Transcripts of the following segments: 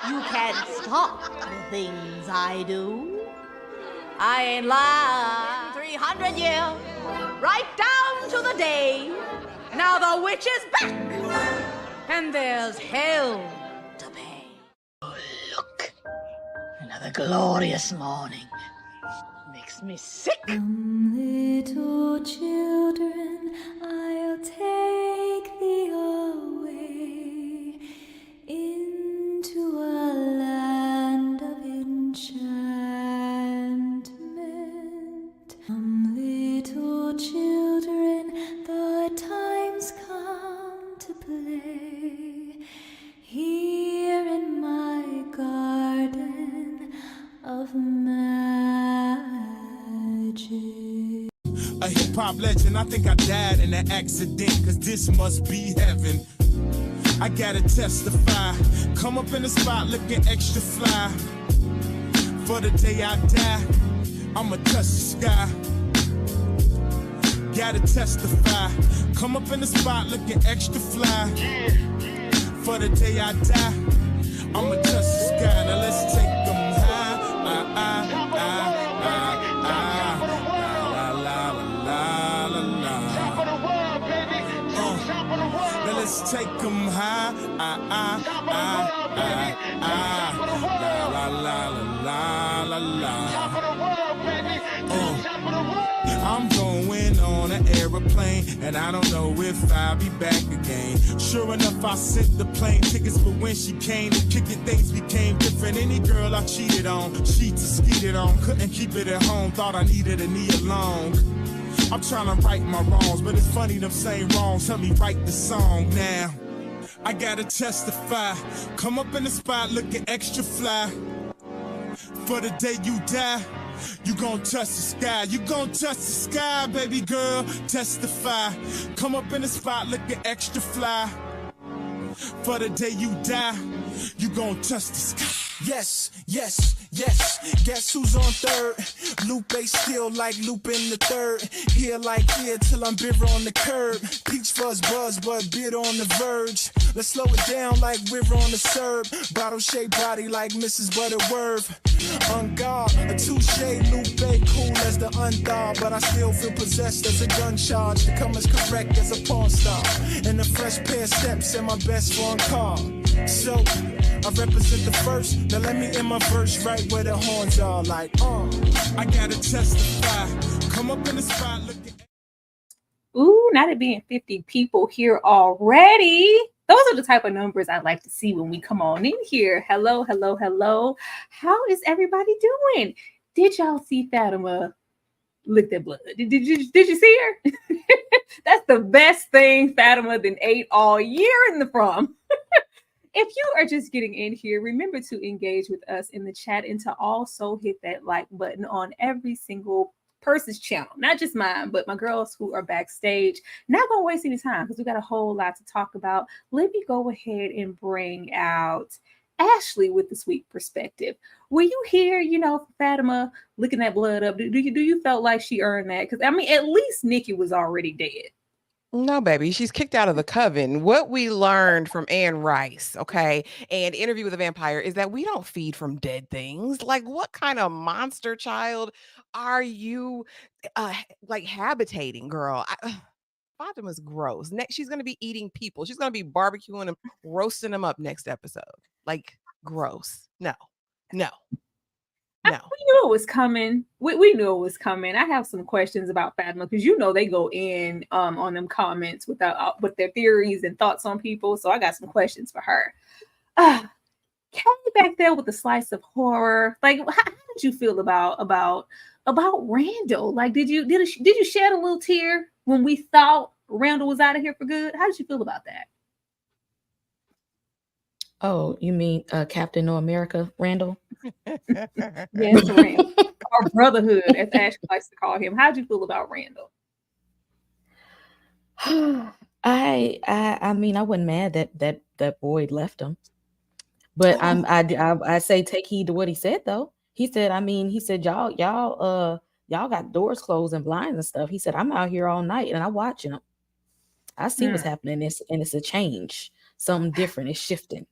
You can't stop the things I do. I ain't lying. 300 years, right down to the day. Now the witch is back, and there's hell to pay. Oh, look. Another glorious morning. Makes me sick. Come, little children, I'll take thee away into a land of enchantment. Come, little children, the time's come to play here in my garden of magic. A hip-hop legend, I think I died in an accident, cause this must be heaven. I gotta testify, come up in the spot looking extra fly. For the day I die, I'ma touch the sky. Gotta testify, come up in the spot looking extra fly. For the day I die, I'ma touch the sky. Now let's take them high. Let's take them high. I'm going on an aeroplane, and I don't know if I'll be back again. Sure enough, I sent the plane tickets, but when she came to kick it, things became different. Any girl I cheated on, she to skeeted on, couldn't keep it at home, thought I needed a knee along. I'm trying to right my wrongs, but it's funny them same wrongs help me write the song now. I gotta testify, come up in the spot looking extra fly. For the day you die, you gon' touch the sky. You gon' touch the sky, baby girl, testify. Come up in the spot looking extra fly. For the day you die, you gon' touch the sky. Yes, yes, yes, guess who's on third? Lupe still like Lupe in the third. Here like here till I'm bitter on the curb. Peach fuzz buzz, but bit on the verge. Let's slow it down like we're on the serve. Bottle shaped body like Mrs. Butterworth. On guard, a touche, Lupe, cool as the undog. But I still feel possessed as a gun charge to come as correct as a porn star. And a fresh pair of steps and my best phone call. So, I represent the first. Now let me in my verse right where the horns are like, I gotta testify. Come up in the spot looking. Ooh, not it being 50 people here already. Those are the type of numbers I like to see when we come on in here. Hello, hello, hello. How is everybody doing? Did y'all see Fatima lick that blood? Did you see her? That's the best thing Fatima then ate all year in the prom. If you are just getting in here, remember to engage with us in the chat and to also hit that like button on every single person's channel, not just mine, but my girls who are backstage. Not gonna waste any time because we got a whole lot to talk about. Let me go ahead and bring out Ashley with the sweet perspective. Were you here, Fatima licking that blood up? Do you felt like she earned that? Because I mean, at least Nikki was already dead. No, baby, she's kicked out of the coven. What we learned from Anne Rice, okay, and Interview with a Vampire is that we don't feed from dead things. Like, what kind of monster child are you like habitating, girl? Fatima's gross. Next, she's going to be eating people. She's going to be barbecuing them, roasting them up next episode. Like, gross. No. We knew it was coming. We knew it was coming. I have some questions about Fatima because they go in on them comments with their theories and thoughts on people. So I got some questions for her. Kelly back there with the slice of horror. Like, how did you feel about Randall? Like, did you shed a little tear when we thought Randall was out of here for good? How did you feel about that? Oh, you mean Captain America, Randall? Yes, Randall. Or Brotherhood, as Ashley likes to call him. How did you feel about Randall? I mean, I wasn't mad that Boyd left him, but I say take heed to what he said though. He said y'all got doors closed and blinds and stuff. He said I'm out here all night and I'm watching them. I see what's happening. And it's a change. Something different is shifting.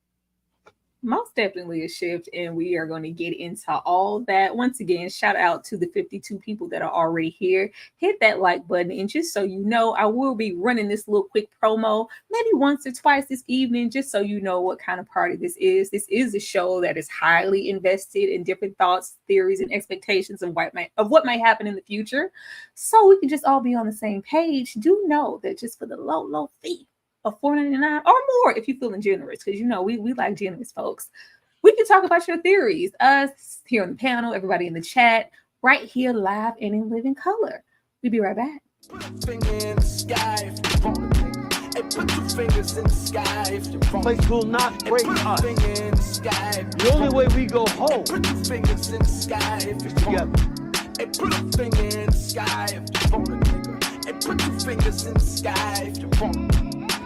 most definitely a shift, and we are going to get into all that. Once again, shout out to the 52 people that are already here. Hit that like button, and just so you know, I will be running this little quick promo maybe once or twice this evening, just so you know what kind of party this is. This is a show that is highly invested in different thoughts, theories, and expectations of what might happen in the future. So we can just all be on the same page. Do know that just for the low fee of $4.99 or more, if you're feeling generous, because you know we like generous folks, we can talk about your theories. Us here on the panel, everybody in the chat, right here live and in living color. We'll be right back. Put a finger in the sky if you want it. Hey, put your fingers in the sky if you want it. Place will not break Put a us. finger in the sky. The only way we go home Put your fingers in the sky if you want it. Hey, put a finger in the sky if you want it, nigga. Hey, put your fingers in the sky if you want it.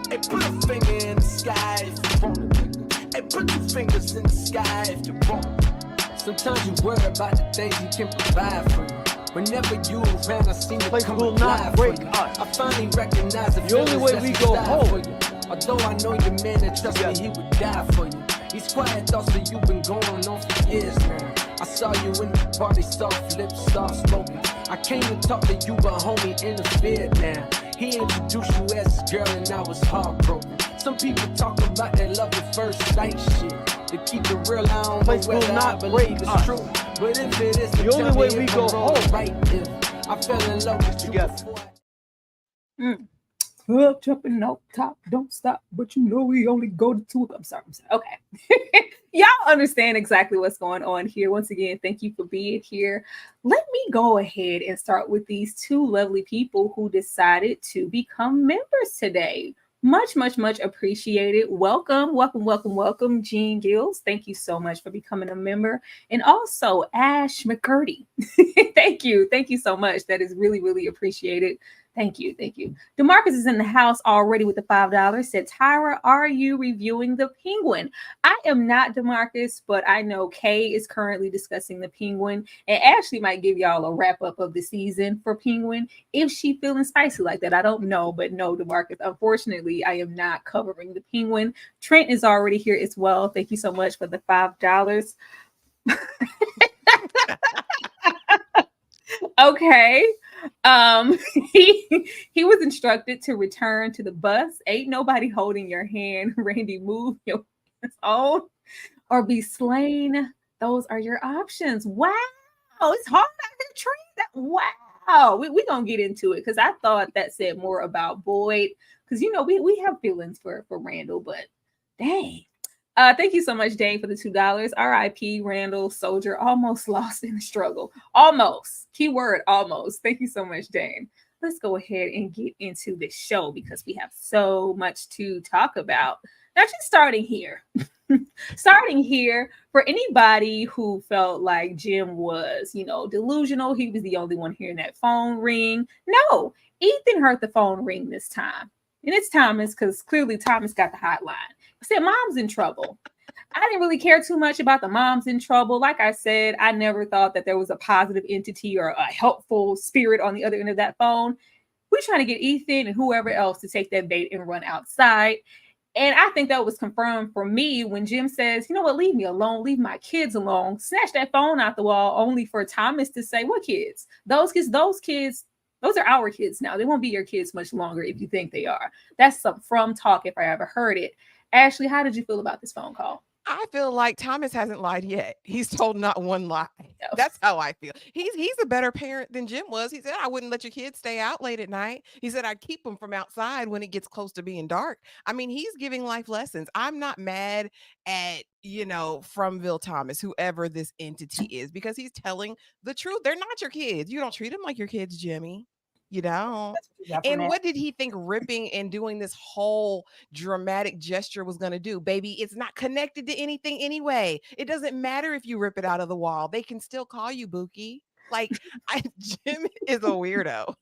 Hey, put a finger in the sky if you want it, nigga. Hey, put your fingers in the sky if you want it. Sometimes you worry about the things you can provide for you. Whenever you around, I seem to Place come will not alive break for you. us. I finally recognize The only way we go home. for you. Although I know your man and trust me, he would die for you. These quiet thoughts that you've been going on for years now. I saw you in the party, soft lips, soft smoking. I came to talk to you, but homie interfered now. He introduced you as his girl and I was heartbroken. Some people talk about that love at first sight shit. To keep it real, I don't Place know will whether I not believe break it's us. true. But if it is, The only way we go home. right if I fell in love with you Together. before. Up, jumping up top, don't stop. But you know we only go to two. I'm sorry. Okay. Y'all understand exactly what's going on here. Once again, thank you for being here. Let me go ahead and start with these two lovely people who decided to become members today. Much appreciated. Welcome, Jean Gills. Thank you so much for becoming a member. And also Ash McCurdy. Thank you so much. That is really appreciated. Thank you. DeMarcus is in the house already with the $5. Said, Tyra, are you reviewing the Penguin? I am not, DeMarcus, but I know Kay is currently discussing the Penguin, and Ashley might give y'all a wrap up of the season for Penguin if she feeling spicy like that. I don't know, but no, DeMarcus, unfortunately, I am not covering the Penguin. Trent is already here as well. Thank you so much for the $5. Okay. He was instructed to return to the bus. Ain't nobody holding your hand. Randy, move your hands on or be slain. Those are your options. Wow. It's hard out here, Trent. Wow. We're gonna get into it because I thought that said more about Boyd. Because you know, we have feelings for Randall, but dang. Thank you so much, Dane, for the $2. R.I.P. Randall, soldier, almost lost in the struggle. Almost. Keyword almost. Thank you so much, Dane. Let's go ahead and get into the show because we have so much to talk about. Now, just starting here. For anybody who felt like Jim was, delusional, he was the only one hearing that phone ring. No, Ethan heard the phone ring this time. And it's Thomas because clearly Thomas got the hotline. I said, Mom's in trouble. I didn't really care too much about the mom's in trouble. Like I said, I never thought that there was a positive entity or a helpful spirit on the other end of that phone. We're trying to get Ethan and whoever else to take that bait and run outside. And I think that was confirmed for me when Jim says, you know what, leave me alone, leave my kids alone, snatch that phone out the wall, only for Thomas to say, what kids? Those kids, those are our kids now. They won't be your kids much longer if you think they are. That's some from talk if I ever heard it. Ashley, how did you feel about this phone call? I feel like Thomas hasn't lied yet. He's told not one lie. No. That's how I feel. He's a better parent than Jim was. He said, I wouldn't let your kids stay out late at night. He said, I'd keep them from outside when it gets close to being dark. I mean, he's giving life lessons. I'm not mad at, Fromville Thomas, whoever this entity is, because he's telling the truth. They're not your kids. You don't treat them like your kids, Jimmy. You don't. And what did he think ripping and doing this whole dramatic gesture was going to do? Baby, it's not connected to anything anyway. It doesn't matter if you rip it out of the wall. They can still call you Buki. Like, Jim is a weirdo.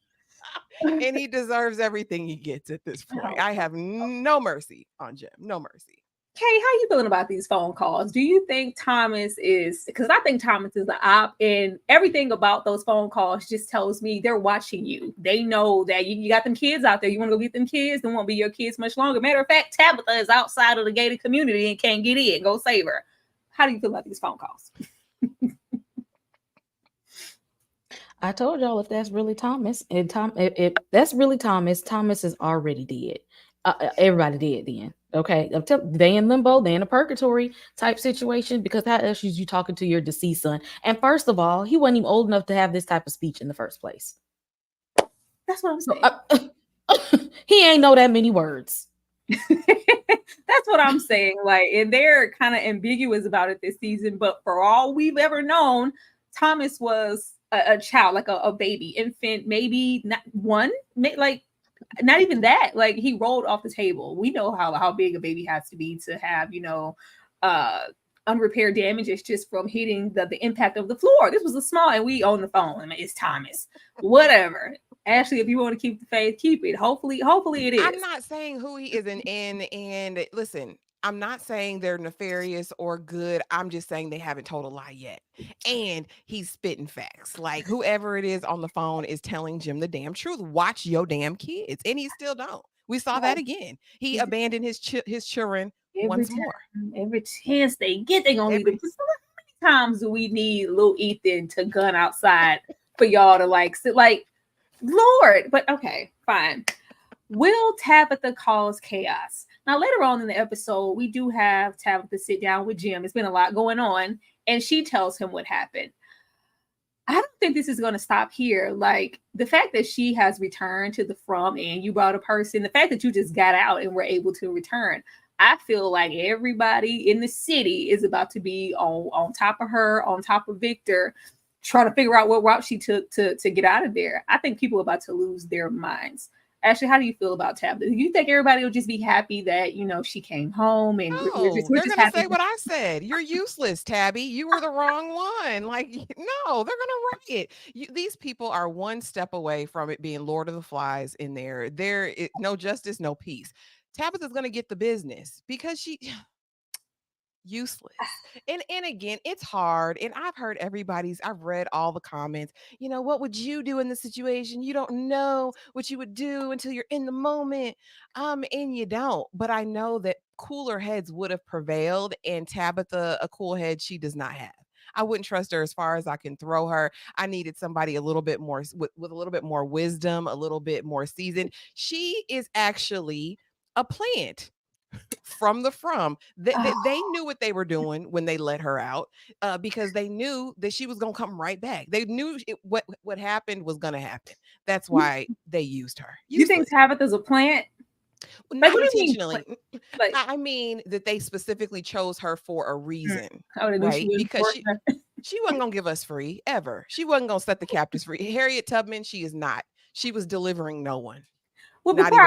And he deserves everything he gets at this point. I have no mercy on Jim. No mercy. Kay, how you feeling about these phone calls? Do you think Thomas is, because I think Thomas is the op, and everything about those phone calls just tells me they're watching you. They know that you got them kids out there. You want to go get them kids, they won't be your kids much longer. Matter of fact, Tabitha is outside of the gated community and can't get in. Go save her. How do you feel about these phone calls? I told y'all, if that's really Thomas, and if that's really Thomas, Thomas is already dead. Everybody dead then. Okay, they in limbo, they in a purgatory type situation, because how else is you talking to your deceased son? And first of all, he wasn't even old enough to have this type of speech in the first place. That's what I'm saying. He ain't know that many words. That's what I'm saying. Like, and they're kind of ambiguous about it this season, but for all we've ever known, Thomas was a child, like a baby, infant, maybe not one, like not even that. Like, he rolled off the table. We know how big a baby has to be to have, unrepaired damages just from hitting the impact of the floor. This was a small, and we own the phone. I mean, it's Thomas. Whatever. Ashley, if you want to keep the faith, keep it. Hopefully it is. I'm not saying who he is and listen, I'm not saying they're nefarious or good. I'm just saying they haven't told a lie yet. And he's spitting facts. Like, whoever it is on the phone is telling Jim the damn truth. Watch your damn kids. And he still don't. We saw that again. He abandoned his children once more. Every chance they get, they gonna leave it. How many times do we need little Ethan to gun outside for y'all to like sit like, Lord? But okay, fine. Will Tabitha cause chaos? Now, later on in the episode, we do have Tabitha sit down with Jim. It's been a lot going on, and she tells him what happened. I don't think this is going to stop here. Like, the fact that she has returned to the from, and you brought a person, the fact that you just got out and were able to return, I feel like everybody in the city is about to be on top of her, on top of Victor, trying to figure out what route she took to get out of there. I think people are about to lose their minds. Ashley, how do you feel about Tabitha? Do you think everybody will just be happy that, she came home and they're going to say what I said. You're useless, Tabby. You were the wrong one. Like, no, they're going to riot. These people are one step away from it being Lord of the Flies in there. No justice, no peace. Tabitha's going to get the business because she... useless. And again, it's hard. And I've read all the comments. What would you do in this situation? You don't know what you would do until you're in the moment. And you don't. But I know that cooler heads would have prevailed, and Tabitha, a cool head, she does not have. I wouldn't trust her as far as I can throw her. I needed somebody a little bit more with a little bit more wisdom, a little bit more seasoned. She is actually a plant. They knew what they were doing when they let her out, because they knew that she was gonna come right back. They knew what happened was gonna happen. That's why they used her. You think Tabitha's a plant? Not intentionally. I mean that they specifically chose her for a reason, right? Because she wasn't gonna give us free ever. She wasn't gonna set the captives free. Harriet Tubman, she is not. She was delivering no one. Well, before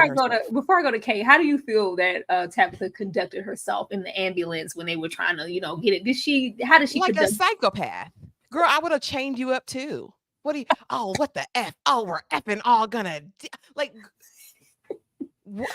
I go to Kay, how do you feel that Tabitha conducted herself in the ambulance when they were trying to, get it? How did she like a psychopath? Girl, I would have chained you up too. What the F? Oh, we're effing all gonna like.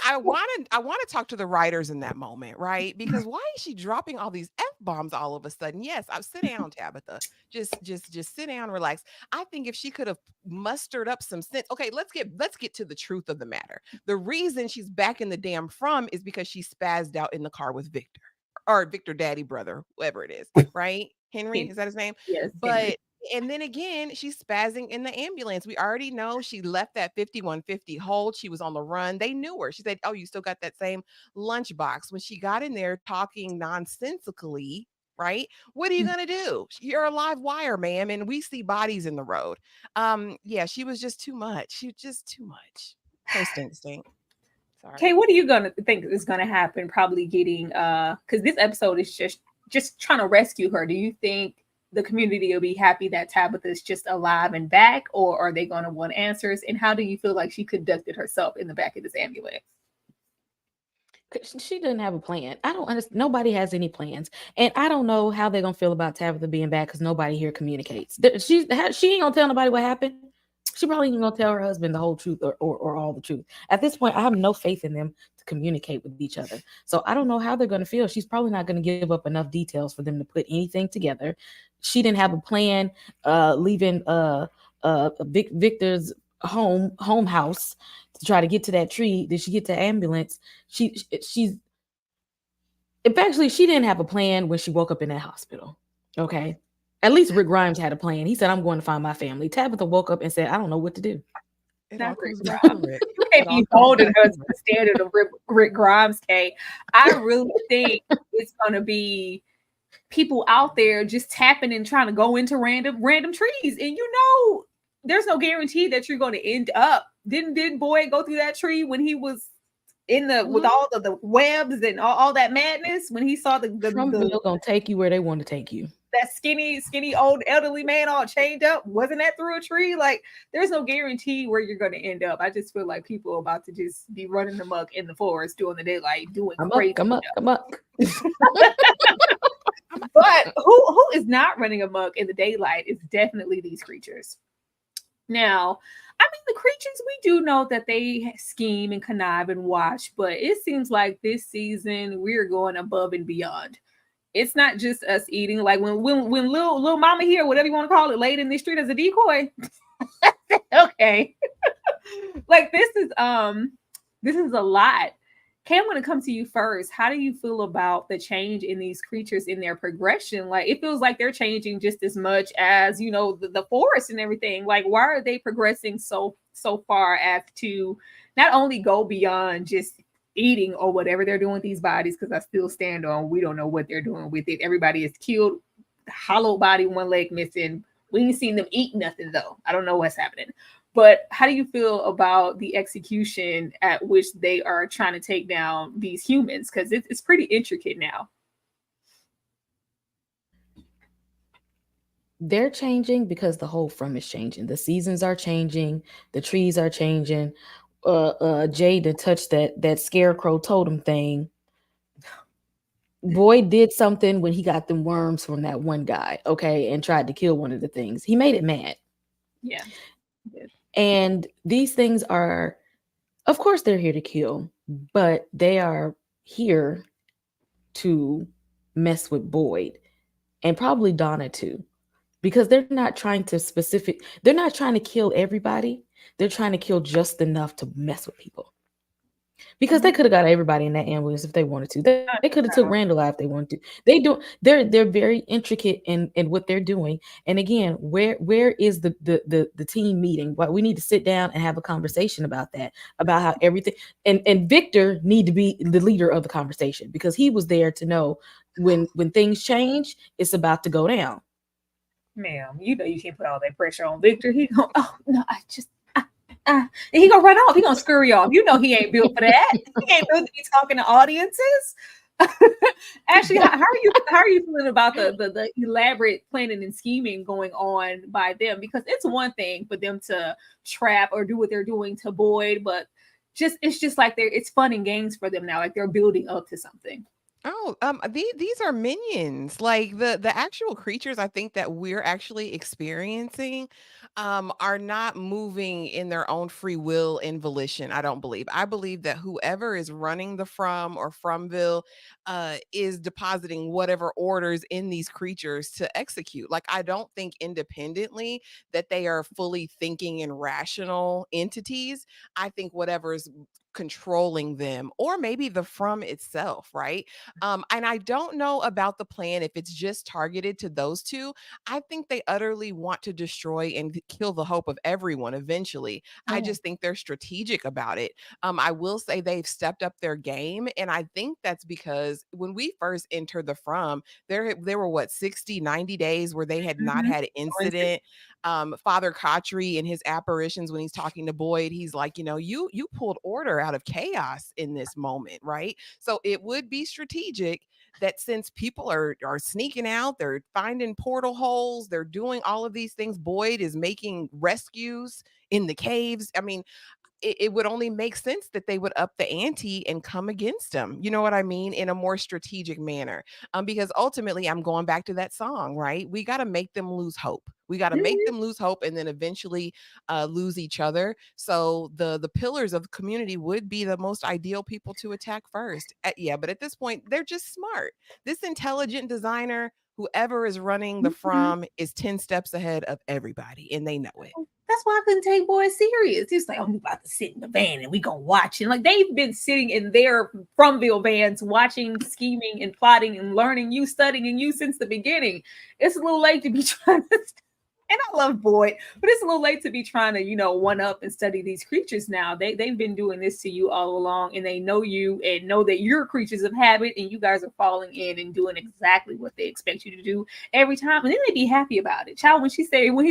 I want to talk to the writers in that moment, right? Because why is she dropping all these F-bombs all of a sudden? Yes, sit down, Tabitha. Just sit down, relax. I think if she could have mustered up some sense. Okay, let's get to the truth of the matter. The reason she's back in the damn from is because she spazzed out in the car with Victor, or Victor daddy brother, whoever it is, right? Henry, is that his name? Yes. But Henry. And then again, she's spazzing in the ambulance. We already know she left that 5150 hold. She was on the run. They knew her. She said, "Oh, you still got that same lunchbox." When she got in there talking nonsensically, right? What are you going to do? You're a live wire, ma'am. And we see bodies in the road. Yeah, she was just too much. She was just too much. Post instinct. Sorry. Okay, what are you going to think is going to happen? Probably getting, because this episode is just trying to rescue her. Do you think the community will be happy that Tabitha is just alive and back, or are they going to want answers? And how do you feel like she conducted herself in the back of this ambulance? She didn't have a plan. I don't understand. Nobody has any plans, and I don't know how they're gonna feel about Tabitha being back because nobody here communicates. She ain't gonna tell nobody what happened. She probably ain't gonna tell her husband the whole truth or all the truth. At this point, I have no faith in them to communicate with each other. So I don't know how they're gonna feel. She's probably not gonna give up enough details for them to put anything together. She didn't have a plan leaving Victor's home house to try to get to that tree. Did she get to the ambulance? She's Actually, she didn't have a plan when she woke up in that hospital. Okay. At least Rick Grimes had a plan. He said, I'm going to find my family. Tabitha woke up and said, I don't know what to do. It Not all comes Rick back Grimes. to Rick. You can't It all be comes holding back her to to Rick. the standard of Rick Grimes, Kay. I really think it's gonna be people out there just tapping and trying to go into random trees, and there's no guarantee that you're going to end up. Didn't Boyd go through that tree when he was in the with all of the webs and all that madness when he saw the Trumpville gonna take you where they want to take you. that skinny old elderly man all chained up? Wasn't that through a tree? Like, there's no guarantee where you're going to end up. I just feel like people are about to just be running amok in the forest during the daylight, doing crazy Come up. But who is not running amok in the daylight is definitely these creatures. Now, I mean, the creatures, we do know that they scheme and connive and watch, but it seems like this season we're going above and beyond. It's not just us eating. Like when little mama here, whatever you want to call it, laid in the street as a decoy. Okay. Like this is a lot. Cam, when it comes to you first, how do you feel about the change in these creatures in their progression? Like, it feels like they're changing just as much as, the forest and everything. Like, why are they progressing so far as to not only go beyond just eating or whatever they're doing with these bodies? Because I still stand on, we don't know what they're doing with it. Everybody is killed, hollow body, one leg missing. We ain't seen them eat nothing, though. I don't know what's happening. But how do you feel about the execution at which they are trying to take down these humans? Because it's pretty intricate now. They're changing because the whole from is changing. The seasons are changing. The trees are changing. Jade touched that scarecrow totem thing. Boy did something when he got them worms from that one guy, okay, and tried to kill one of the things. He made it mad. Yeah. And these things are, of course, they're here to kill, but they are here to mess with Boyd and probably Donna too, because they're not trying to kill everybody. They're trying to kill just enough to mess with people. Because they could have got everybody in that ambulance if they wanted to. They could have took Randall out if they wanted to. They're very intricate in what they're doing. And again, where is the team meeting? But we need to sit down and have a conversation about that, about how everything and Victor need to be the leader of the conversation, because he was there to know when things change, it's about to go down. Ma'am, you can't put all that pressure on Victor. He go, oh no, and he gonna run off. He gonna scurry off. He ain't built for that. He ain't built to be talking to audiences. Actually, how are you feeling about the elaborate planning and scheming going on by them? Because it's one thing for them to trap or do what they're doing to Boyd, but it's just like it's fun and games for them now. Like they're building up to something. Oh, these are minions. Like the actual creatures I think that we're actually experiencing are not moving in their own free will and volition. I don't believe. I believe that whoever is running the From or Fromville is depositing whatever orders in these creatures to execute. Like, I don't think independently that they are fully thinking and rational entities. I think whatever's controlling them, or maybe the From itself, right? And I don't know about the plan if it's just targeted to those two. I think they utterly want to destroy and kill the hope of everyone eventually. I just think they're strategic about it. I will say they've stepped up their game, and I think that's because when we first entered the From, there were what, 60, 90 days where they had not had an incident. Father Kotri in his apparitions, when he's talking to Boyd, he's like, you pulled order out of chaos in this moment, right? So it would be strategic that since people are sneaking out, they're finding portal holes, they're doing all of these things. Boyd is making rescues in the caves. I mean, it would only make sense that they would up the ante and come against him. You know what I mean? In a more strategic manner. Because ultimately, I'm going back to that song, right? We got to make them lose hope. We got to make them lose hope and then eventually lose each other. So the pillars of the community would be the most ideal people to attack first. Yeah, but at this point, they're just smart. This intelligent designer, whoever is running the from, is 10 steps ahead of everybody, and they know it. That's why I couldn't take boy serious. He's like, oh, we about to sit in the van and we gonna watch it. Like they've been sitting in their Fromville vans watching, scheming and plotting and learning you, studying you since the beginning. It's a little late to be trying to and I love Boyd, but it's a little late to be trying to, one up and study these creatures now. They've been doing this to you all along, and they know you and know that you're creatures of habit, and you guys are falling in and doing exactly what they expect you to do every time. And then they be happy about it. Child, when he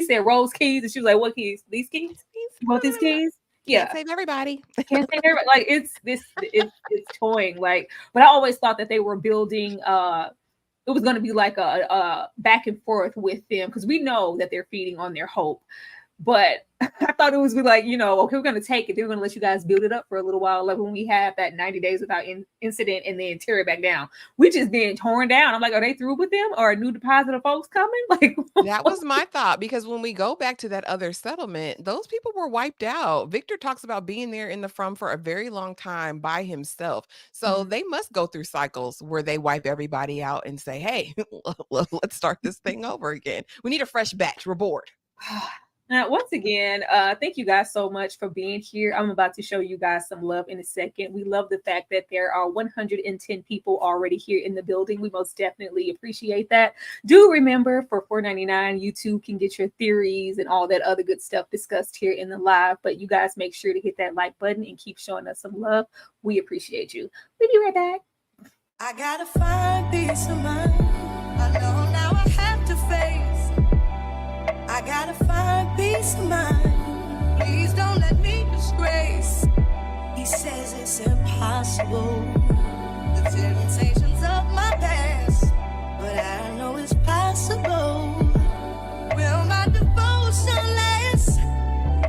said Rose keys, and she was like, what keys? These keys? You want these keys? Yeah. Can't save everybody. Can't save everybody. Like it's toying. Like, but I always thought that they were building it was going to be like a back and forth with them because we know that they're feeding on their hope. But I thought it was like, okay, we're going to take it. They're going to let you guys build it up for a little while. Like when we have that 90 days without incident and then tear it back down. We just being torn down. I'm like, are they through with them or a new deposit of folks coming? Like that was my thought, because when we go back to that other settlement, those people were wiped out. Victor talks about being there in the from for a very long time by himself. So they must go through cycles where they wipe everybody out and say, hey, let's start this thing over again. We need a fresh batch. We're bored. Now, once again, thank you guys so much for being here. I'm about to show you guys some love in a second. We love the fact that there are 110 people already here in the building. We most definitely appreciate that. Do remember, for $4.99, you too can get your theories and all that other good stuff discussed here in the live. But you guys make sure to hit that like button and keep showing us some love. We appreciate you. We'll be right back. I gotta find peace of mind. I know now I have to face. I gotta find peace of mind. Please don't let me disgrace. He says it's impossible. The temptations of my past, but I know it's possible. Will my devotion last?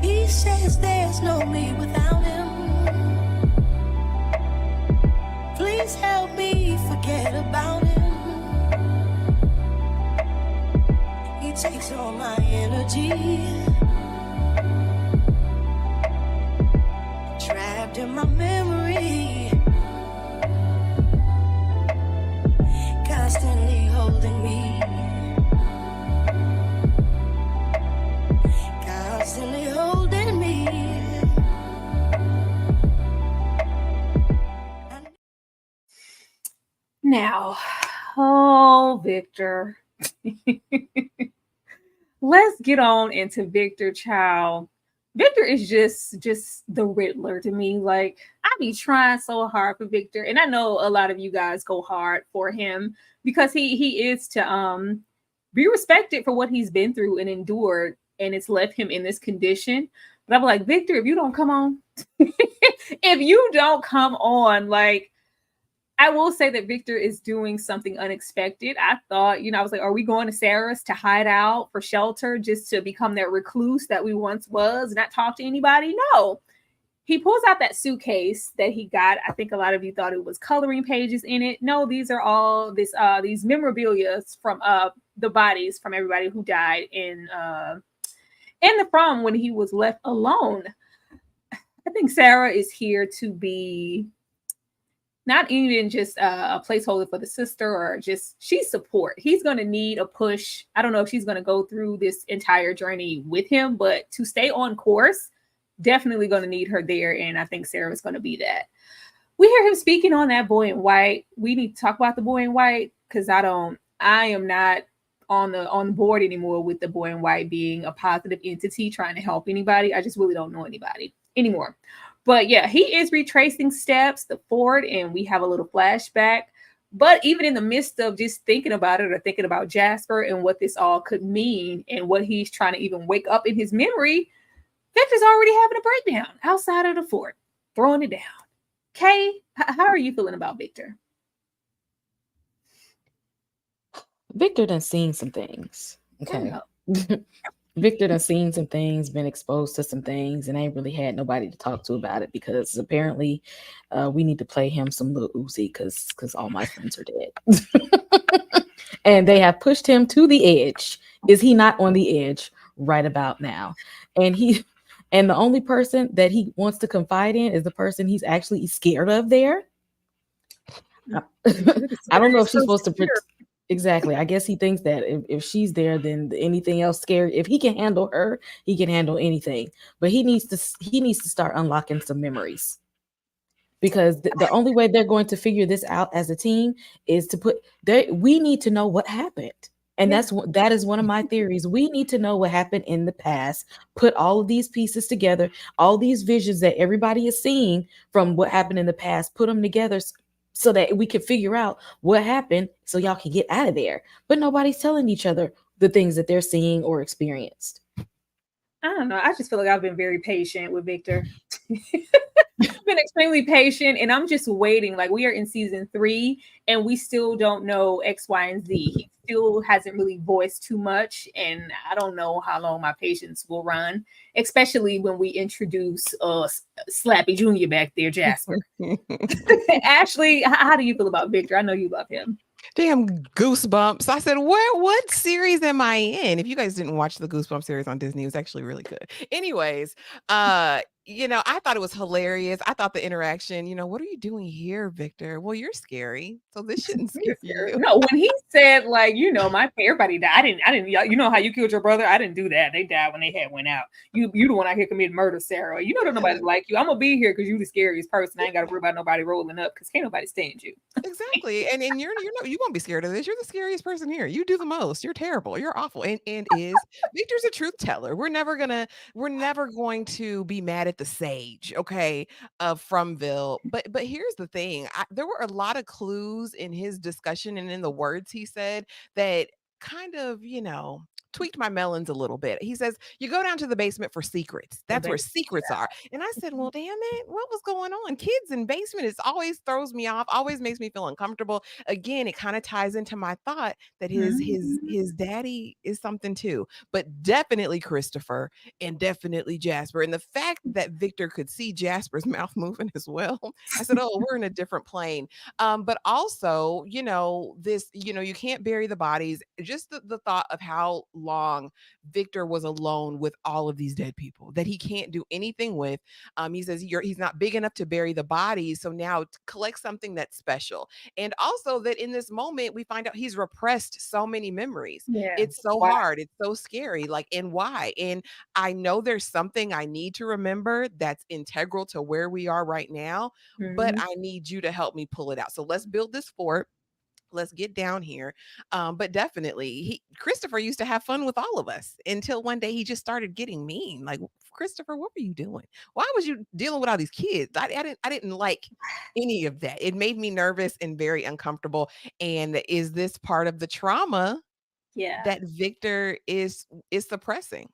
He says there's no me without him. Please help me forget about him. Takes all my energy, trapped in my memory, constantly holding me, constantly holding me. Now, oh, Victor. Let's get on into Victor, child. Victor is just the Riddler to me. Like, I be trying so hard for Victor, and I know a lot of you guys go hard for him because he is to be respected for what he's been through and endured, and it's left him in this condition. But I'm like, Victor, if you don't come on, if you don't come on, like, I will say that Victor is doing something unexpected. I thought, I was like, are we going to Sarah's to hide out for shelter just to become that recluse that we once was, not talk to anybody? No. He pulls out that suitcase that he got. I think a lot of you thought it was coloring pages in it. No, these are all these memorabilia from the bodies from everybody who died in the from when he was left alone. I think Sarah is here to be not even just a placeholder for the sister or just she's support. He's going to need a push. I don't know if she's going to go through this entire journey with him, but to stay on course, definitely going to need her there. And I think Sarah's going to be that. We hear him speaking on that boy in white. We need to talk about the boy in white because I am not on the board anymore with the boy in white being a positive entity trying to help anybody. I just really don't know anybody anymore. But yeah, he is retracing steps forward, and we have a little flashback. But even in the midst of just thinking about it or thinking about Jasper and what this all could mean and what he's trying to even wake up in his memory, Victor's already having a breakdown outside of the fort, throwing it down. Kay, how are you feeling about Victor? Victor done seen some things. Okay. Victor done seen some things, been exposed to some things, and ain't really had nobody to talk to about it because apparently we need to play him some Lil Uzi because all my friends are dead. And they have pushed him to the edge. Is he not on the edge right about now? And the only person that he wants to confide in is the person he's actually scared of there. I don't know if she's supposed to exactly. I guess he thinks that if she's there, then anything else scary. If he can handle her, he can handle anything. But he needs to start unlocking some memories. Because the only way they're going to figure this out as a team is to we need to know what happened. And that is one of my theories. We need to know what happened in the past, put all of these pieces together, all these visions that everybody is seeing from what happened in the past, put them together so that we can figure out what happened so y'all can get out of there. But nobody's telling each other the things that they're seeing or experienced. I don't know. I just feel like I've been very patient with Victor. I've been extremely patient, and I'm just waiting. Like, we are in season 3 and we still don't know X, Y, and Z. He still hasn't really voiced too much, and I don't know how long my patience will run, especially when we introduce Slappy Jr. back there, Jasper. Ashley, how do you feel about Victor? I know you love him. Damn Goosebumps. I said, what series am I in? If you guys didn't watch the Goosebumps series on Disney, it was actually really good. Anyways, I thought it was hilarious. I thought the interaction, what are you doing here, Victor? Well, you're scary, so this shouldn't scare you. No, when he said, like, everybody died. I didn't, you know how you killed your brother? I didn't do that. They died when they went out. You the one out here committed murder, Sarah. You know that nobody like you. I'm gonna be here because you the scariest person. I ain't gotta worry about nobody rolling up because can't nobody stand you. Exactly. And you won't be scared of this. You're the scariest person here. You do the most. You're terrible. You're awful. And Victor's a truth teller. We're never going to be mad at the sage, okay, of Fromville. But here's the thing. There were a lot of clues in his discussion and in the words he said that kind of, tweaked my melons a little bit. He says, you go down to the basement for secrets. That's where secrets are. And I said, well, damn it, what was going on? Kids in basement, it always throws me off, always makes me feel uncomfortable. Again, it kind of ties into my thought that his daddy is something too, but definitely Christopher and definitely Jasper. And the fact that Victor could see Jasper's mouth moving as well, I said, oh, we're in a different plane. But also, this, you can't bury the bodies. Just the thought of how long Victor was alone with all of these dead people that he can't do anything with. He says he's not big enough to bury the bodies. So now collect something that's special. And also that in this moment, we find out he's repressed so many memories. Yeah. It's so hard. It's so scary. Like, and why? And I know there's something I need to remember that's integral to where we are right now, but I need you to help me pull it out. So let's build this fort. Let's get down here. But definitely, Christopher used to have fun with all of us until one day he just started getting mean. Like, Christopher, what were you doing? Why was you dealing with all these kids? I didn't like any of that. It made me nervous and very uncomfortable. And is this part of the trauma that Victor is suppressing?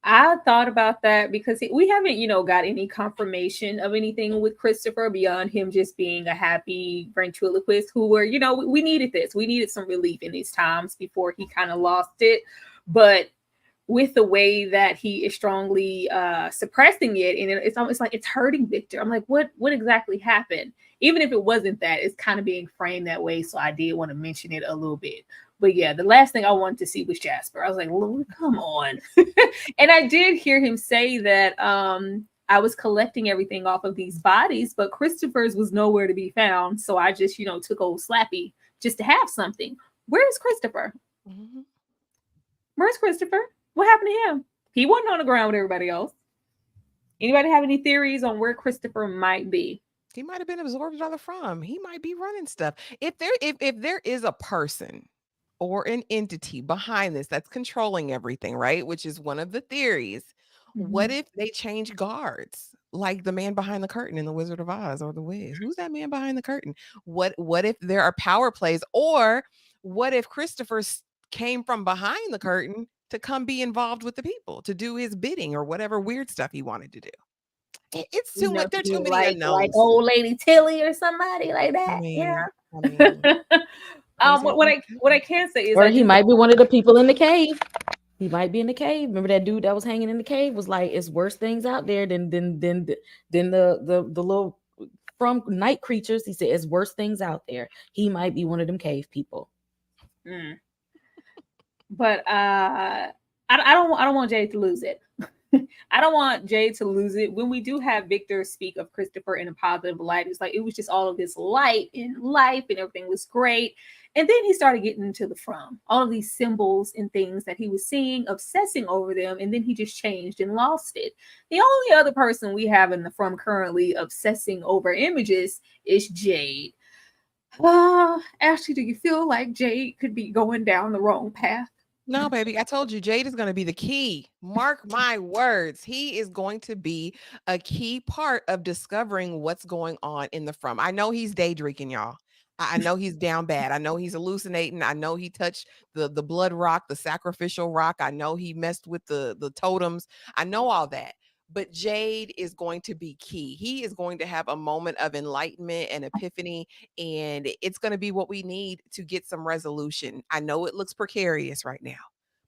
I thought about that because we haven't, got any confirmation of anything with Christopher beyond him just being a happy ventriloquist who we needed this. We needed some relief in these times before he kind of lost it. But with the way that he is strongly suppressing it, and it's almost like it's hurting Victor. I'm like, what exactly happened? Even if it wasn't that, it's kind of being framed that way. So I did want to mention it a little bit. But yeah, the last thing I wanted to see was Jasper. I was like, Lord, come on. And I did hear him say that I was collecting everything off of these bodies, but Christopher's was nowhere to be found. So I just, took old Slappy just to have something. Where's Christopher? Mm-hmm. Where's Christopher? What happened to him? He wasn't on the ground with everybody else. Anybody have any theories on where Christopher might be? He might have been absorbed by the From. He might be running stuff. If there is a person or an entity behind this that's controlling everything, right? Which is one of the theories. Mm-hmm. What if they change guards? Like the man behind the curtain in The Wizard of Oz or The Wiz? Who's that man behind the curtain? What if there are power plays? Or what if Christopher came from behind the curtain to come be involved with the people, to do his bidding or whatever weird stuff he wanted to do? It's too much. There are too many unknowns. Like old lady Tilly or somebody like that. What I can say is, or he might be one of the people in the cave. He might be in the cave. Remember that dude that was hanging in the cave was like, it's worse things out there than the little from night creatures. He said it's worse things out there. He might be one of them cave people. Mm. But I don't want Jade to lose it. I don't want Jade to lose it. When we do have Victor speak of Christopher in a positive light, it's like it was just all of this light in life and everything was great. And then he started getting into the from all of these symbols and things that he was seeing, obsessing over them, and then he just changed and lost it. The only other person we have in the from currently obsessing over images is Jade. Ashley, do you feel like Jade could be going down the wrong path? No, baby, I told you Jade is going to be the key. Mark my words. He is going to be a key part of discovering what's going on in the from. I know he's day drinking, y'all. I know he's down bad. I know he's hallucinating. I know he touched the blood rock, the sacrificial rock. I know he messed with the totems. I know all that. But Jade is going to be key. He is going to have a moment of enlightenment and epiphany, and it's going to be what we need to get some resolution. I know it looks precarious right now,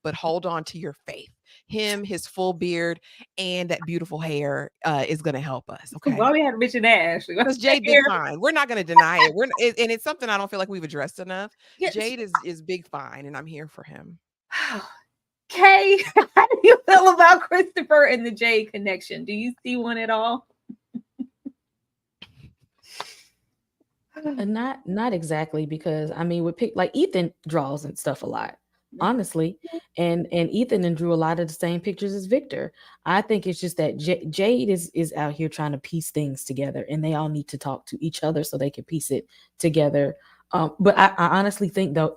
but hold on to your faith. Him, his full beard, and that beautiful hair is going to help us. Okay. Why we had to mention that, Ashley? Because Jade did fine. We're not going to deny it. And it's something I don't feel like we've addressed enough. Yes. Jade is big fine, and I'm here for him. Kay, how do you feel about Christopher and the Jade connection? Do you see one at all? Not exactly, because I mean, we pick like Ethan draws and stuff a lot, honestly, and Ethan drew a lot of the same pictures as Victor. I think it's just that Jade is out here trying to piece things together, and they all need to talk to each other so they can piece it together. But I honestly think though,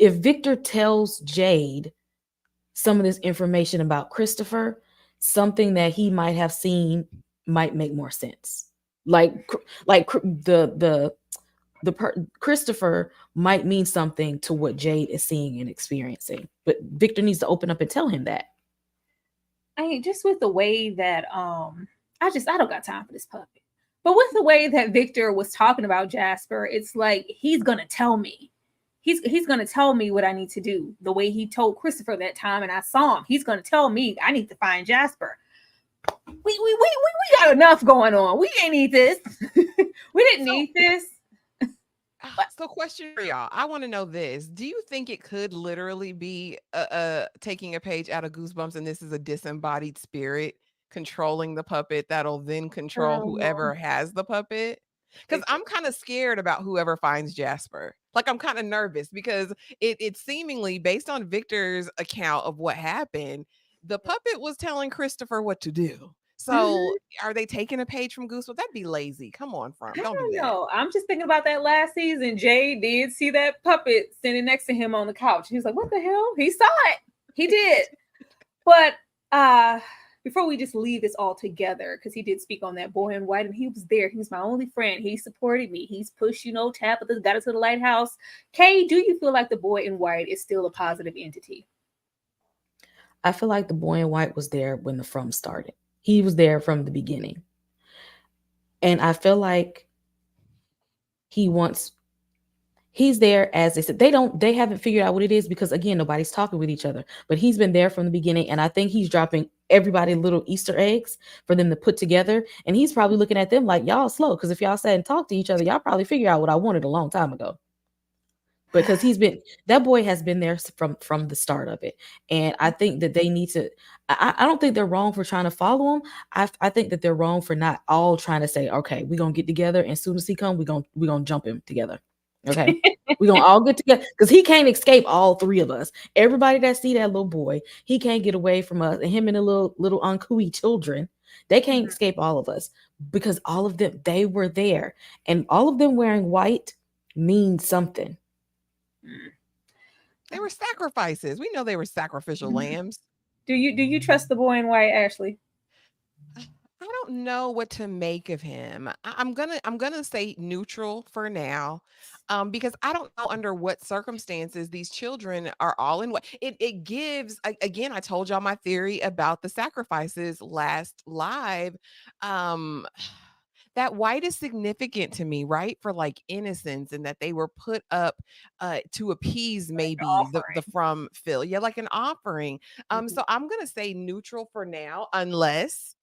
if Victor tells Jade some of this information about Christopher, something that he might have seen might make more sense. Like Christopher might mean something to what Jade is seeing and experiencing, but Victor needs to open up and tell him that. I mean, just with the way that I don't got time for this puppet. But with the way that Victor was talking about Jasper, it's like he's gonna tell me. He's gonna tell me what I need to do. The way he told Christopher that time, and I saw him. He's gonna tell me I need to find Jasper. We got enough going on. We didn't need this. We didn't need this. So, question for y'all. I want to know this. Do you think it could literally be taking a page out of Goosebumps, and this is a disembodied spirit controlling the puppet that'll then control whoever has the puppet? Because I'm kind of scared about whoever finds Jasper. Like, I'm kind of nervous because it's seemingly based on Victor's account of what happened. The puppet was telling Christopher what to do. So are they taking a page from Goosebumps? That'd be lazy. Come on, From. Don't do that. No, I'm just thinking about that last season. Jay did see that puppet sitting next to him on the couch. He was like, what the hell? He saw it. He did. But before we just leave this all together, because he did speak on that boy in white, and he was there. He was my only friend. He supported me. He's pushed, Tabitha, got us to the lighthouse. Kay, do you feel like the boy in white is still a positive entity? I feel like the boy in white was there when the From started. He was there from the beginning. And I feel like he's there, as they said. They haven't figured out what it is because, again, nobody's talking with each other. But he's been there from the beginning. And I think he's dropping everybody little Easter eggs for them to put together. And he's probably looking at them like, y'all slow. Because if y'all sat and talked to each other, y'all probably figure out what I wanted a long time ago. Because that boy has been there from the start of it. And I think that they need to, I don't think they're wrong for trying to follow him. I think that they're wrong for not all trying to say, okay, we're going to get together. And as soon as he comes, we're going to jump him together. Okay. We're going to all get together because he can't escape all three of us. Everybody that see that little boy, he can't get away from us. And him and the little Ankui children, they can't escape all of us because all of them, they were there. And all of them wearing white means something. They were sacrifices. We know they were sacrificial lambs. Do you trust the boy in white, Ashley? I don't know what to make of him. I'm gonna say neutral for now, because I don't know under what circumstances these children are all in what it gives. Again, I told y'all my theory about the sacrifices last live. that white is significant to me, right? For like innocence, and that they were put up to appease maybe the from Phil. Yeah, like an offering. So I'm gonna say neutral for now, unless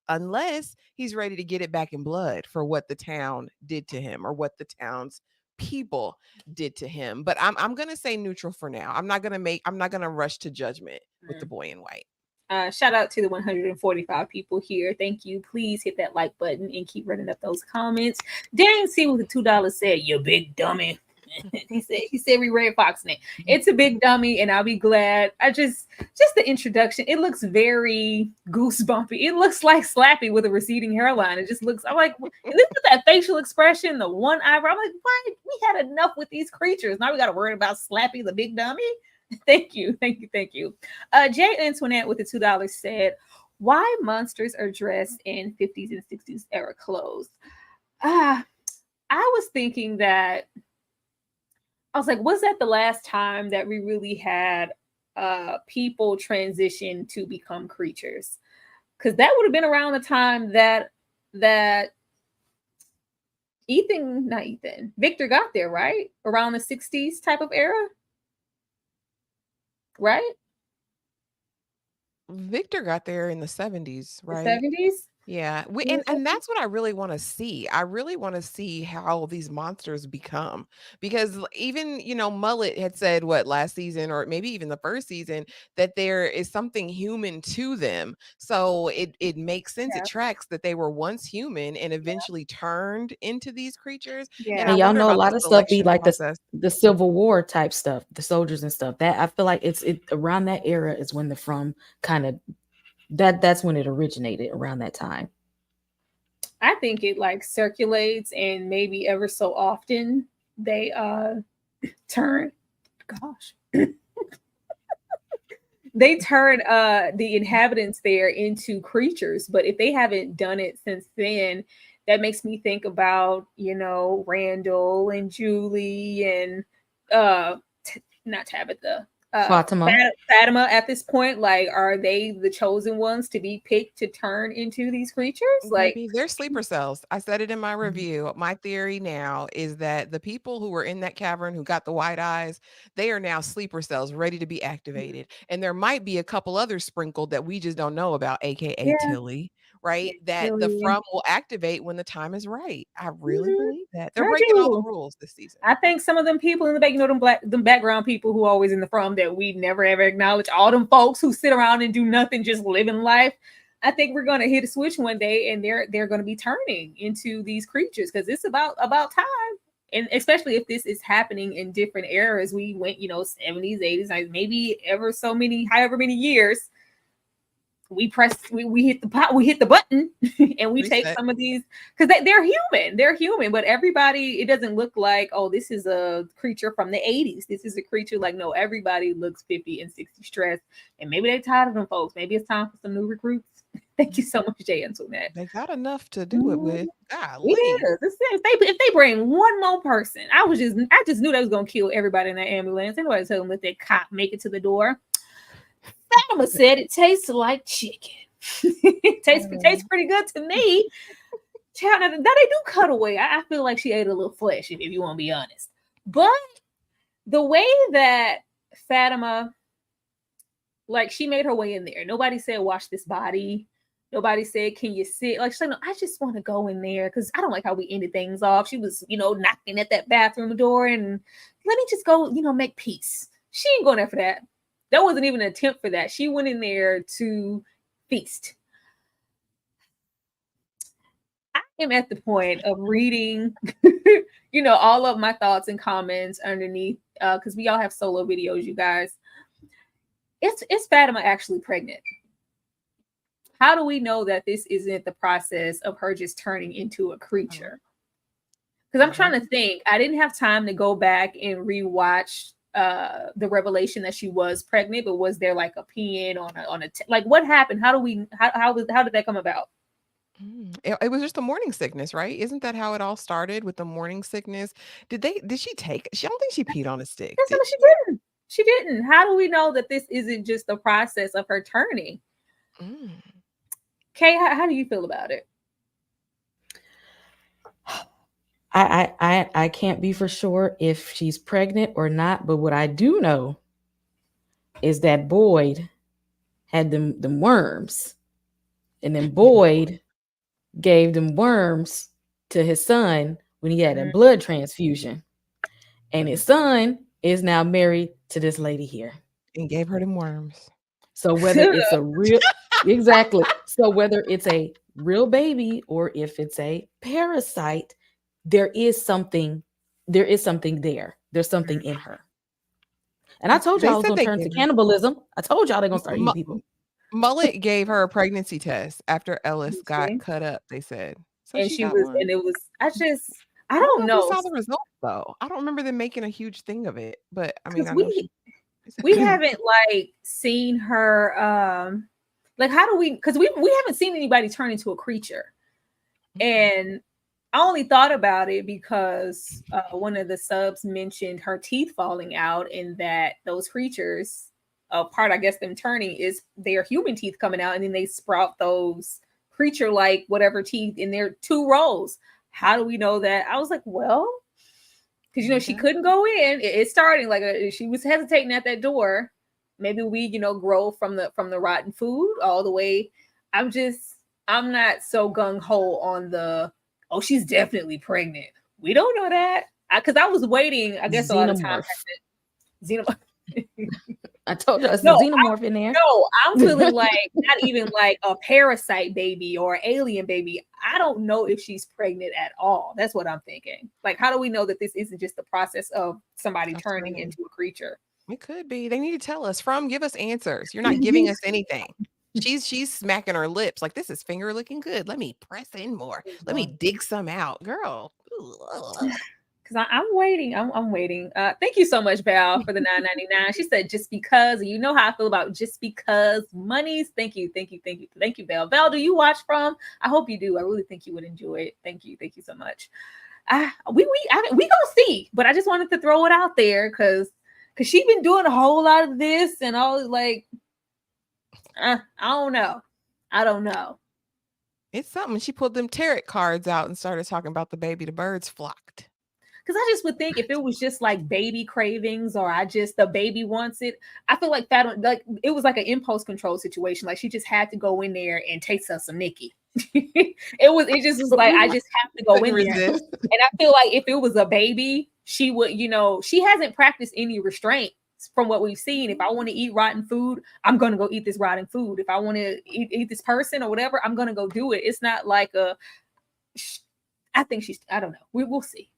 he's ready to get it back in blood for what the town did to him or what the town's people did to him. But I'm gonna say neutral for now. I'm not gonna rush to judgment with the boy in white. Shout out to the 145 people here. Thank you. Please hit that like button and keep running up those comments. Darian C with the $2 said, "You big dummy." he said we red foxing it. It's a big dummy, and I'll be glad. Just the introduction. It looks very goosebumpy. It looks like Slappy with a receding hairline. It just looks. I'm like, look at that facial expression, the one eyebrow. I'm like, why? We had enough with these creatures. Now we got to worry about Slappy, the big dummy. Thank you. Jade Antoinette with the $2 said, "Why monsters are dressed in 50s and 60s era clothes?" I was thinking that. I was like, was that the last time that we really had people transition to become creatures? Because that would have been around the time that Victor got there, right? Around the 60s type of era, right? Victor got there in the 70s, right? The 70s? Yeah. And that's what I really want to see. I really want to see how these monsters become. Because even, Mullet had said what last season or maybe even the first season that there is something human to them. So it makes sense. Yeah. It tracks that they were once human and eventually turned into these creatures. Yeah. And I And y'all wonder know a about lot the of stuff be selection like process. the Civil War type stuff, the soldiers and stuff. That I feel like it's around that era is when the from kind of that's when it originated around that time. I think it like circulates, and maybe ever so often they turn. Gosh. They turn the inhabitants there into creatures, but if they haven't done it since then, that makes me think about Randall and Julie and not Tabitha, Fatima. Fatima. At this point, like, are they the chosen ones to be picked to turn into these creatures? Like, Maybe they're sleeper cells. I said it in my review. My theory now is that the people who were in that cavern who got the white eyes, they are now sleeper cells ready to be activated. And there might be a couple others sprinkled that we just don't know about, aka Tilly, right? That the Tilly. from will activate when the time is right. I really believe that. They're I breaking all the do. rules this season. I think some of them people in the back, them background people who always in the from that we never ever acknowledge, all them folks who sit around and do nothing, just living life. I think we're gonna hit a switch one day, and they're gonna be turning into these creatures because it's about time. And especially if this is happening in different eras, we went 70s, 80s, 90s, maybe however many years. We hit the button, and we take some of these because they're human, but everybody, it doesn't look like, oh, this is a creature from the 80s. This is a creature like, no, everybody looks 50 and 60 stressed, and maybe they're tired of them folks. Maybe it's time for some new recruits. Thank you so much, Jay Antoinette. They got enough to do it with. Golly. Yeah, if they bring one more person, I just knew they was gonna kill everybody in that ambulance. Anybody tell them let that cop make it to the door. Fatima said it tastes like chicken. It tastes pretty good to me. Child, now they do cut away. I feel like she ate a little flesh, if you want to be honest. But the way that Fatima, like, she made her way in there. Nobody said wash this body. Nobody said, can you sit? Like, she's like, no, I just want to go in there because I don't like how we ended things off. She was, knocking at that bathroom door and let me just go, make peace. She ain't going there for that. That wasn't even an attempt for that. She went in there to feast. I am at the point of reading, all of my thoughts and comments underneath, because we all have solo videos, you guys. Is Fatima actually pregnant? How do we know that this isn't the process of her just turning into a creature? Because I'm trying to think. I didn't have time to go back and rewatch the revelation that she was pregnant, but was there like a PN on a like what happened? How did that come about? It was just the morning sickness, right? Isn't that how it all started with the morning sickness? Did she take? I don't think she peed on a stick. She didn't. She didn't. How do we know that this isn't just the process of her turning? Kay, how do you feel about it? I can't be for sure if she's pregnant or not, but what I do know is that Boyd had them worms, and then Boyd gave them worms to his son when he had a blood transfusion, and his son is now married to this lady here. And gave her them worms. So whether it's a real exactly, so whether it's a real baby or if it's a parasite, there is something there. There's something in her. And I told They y'all I was said gonna they turn to gave her. cannibalism. I told y'all they're gonna start eating people. Mullet gave her a pregnancy test after Ellis Did got she? cut up, they said. So And she she got was, one. and it was, I I don't don't know if we know. saw the results though. I don't remember them making a huge thing of it, but I mean, Because I know she. we haven't like seen her like how do we, because we haven't seen anybody turn into a creature. And I only thought about it because one of the subs mentioned her teeth falling out, and that those creatures, part I guess them turning is their human teeth coming out, and then they sprout those creature like whatever teeth in their 2 rows. How do we know that? I was like, well, because she couldn't go in. It's starting like she was hesitating at that door. Maybe we grow from the rotten food all the way. I'm not so gung-ho on the, oh, she's definitely pregnant. We don't know that. Because I was waiting, I guess a lot of time. Xenomorph. I told you it's No, a xenomorph in there. No, I'm feeling like not even like a parasite baby or alien baby. I don't know if she's pregnant at all. That's what I'm thinking. Like, how do we know that this isn't just the process of somebody turning into a creature? It could be. They need to tell us. Give us answers. You're not giving us anything. She's smacking her lips like, this is finger looking good. Let me press in more. Let me dig some out, girl. Because I'm waiting. I'm waiting. Thank you so much, Val, for the $9.99. She said, just because. You know how I feel about just because monies. Thank you, Val. Val, do you watch From? I hope you do. I really think you would enjoy it. Thank you so much. We gonna see, but I just wanted to throw it out there because she's been doing a whole lot of this and all. Like, I don't know. It's something. She pulled them tarot cards out and started talking about the baby. The birds flocked. Because I just would think if it was just like baby cravings or the baby wants it, I feel like that, like it was like an impulse control situation. Like she just had to go in there and taste us some Nikki. It just was like, I just have to go in there. And I feel like if it was a baby, she would, she hasn't practiced any restraint from what we've seen. If I want to eat rotten food, I'm going to go eat this rotten food. If I want to eat this person or whatever, I'm going to go do it. It's not like I think I don't know. We'll see.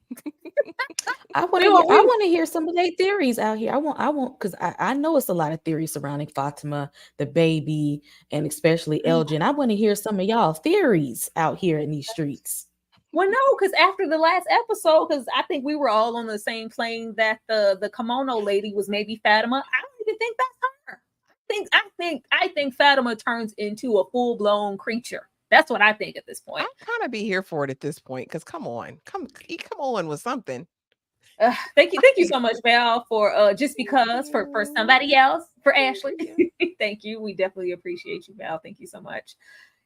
I want to hear some of their theories out here. I want because I know it's a lot of theories surrounding Fatima, the baby, and especially Elgin. I want to hear some of y'all theories out here in these streets. Well, no, because after the last episode, because I think we were all on the same plane that the kimono lady was maybe Fatima. I don't even think that's her. I think Fatima turns into a full-blown creature. That's what I think at this point. I'll kind of be here for it at this point because come on with something. Thank you so much, Val, for just because for somebody else, for Ashley. Thank you. We definitely appreciate you, Val. Thank you so much.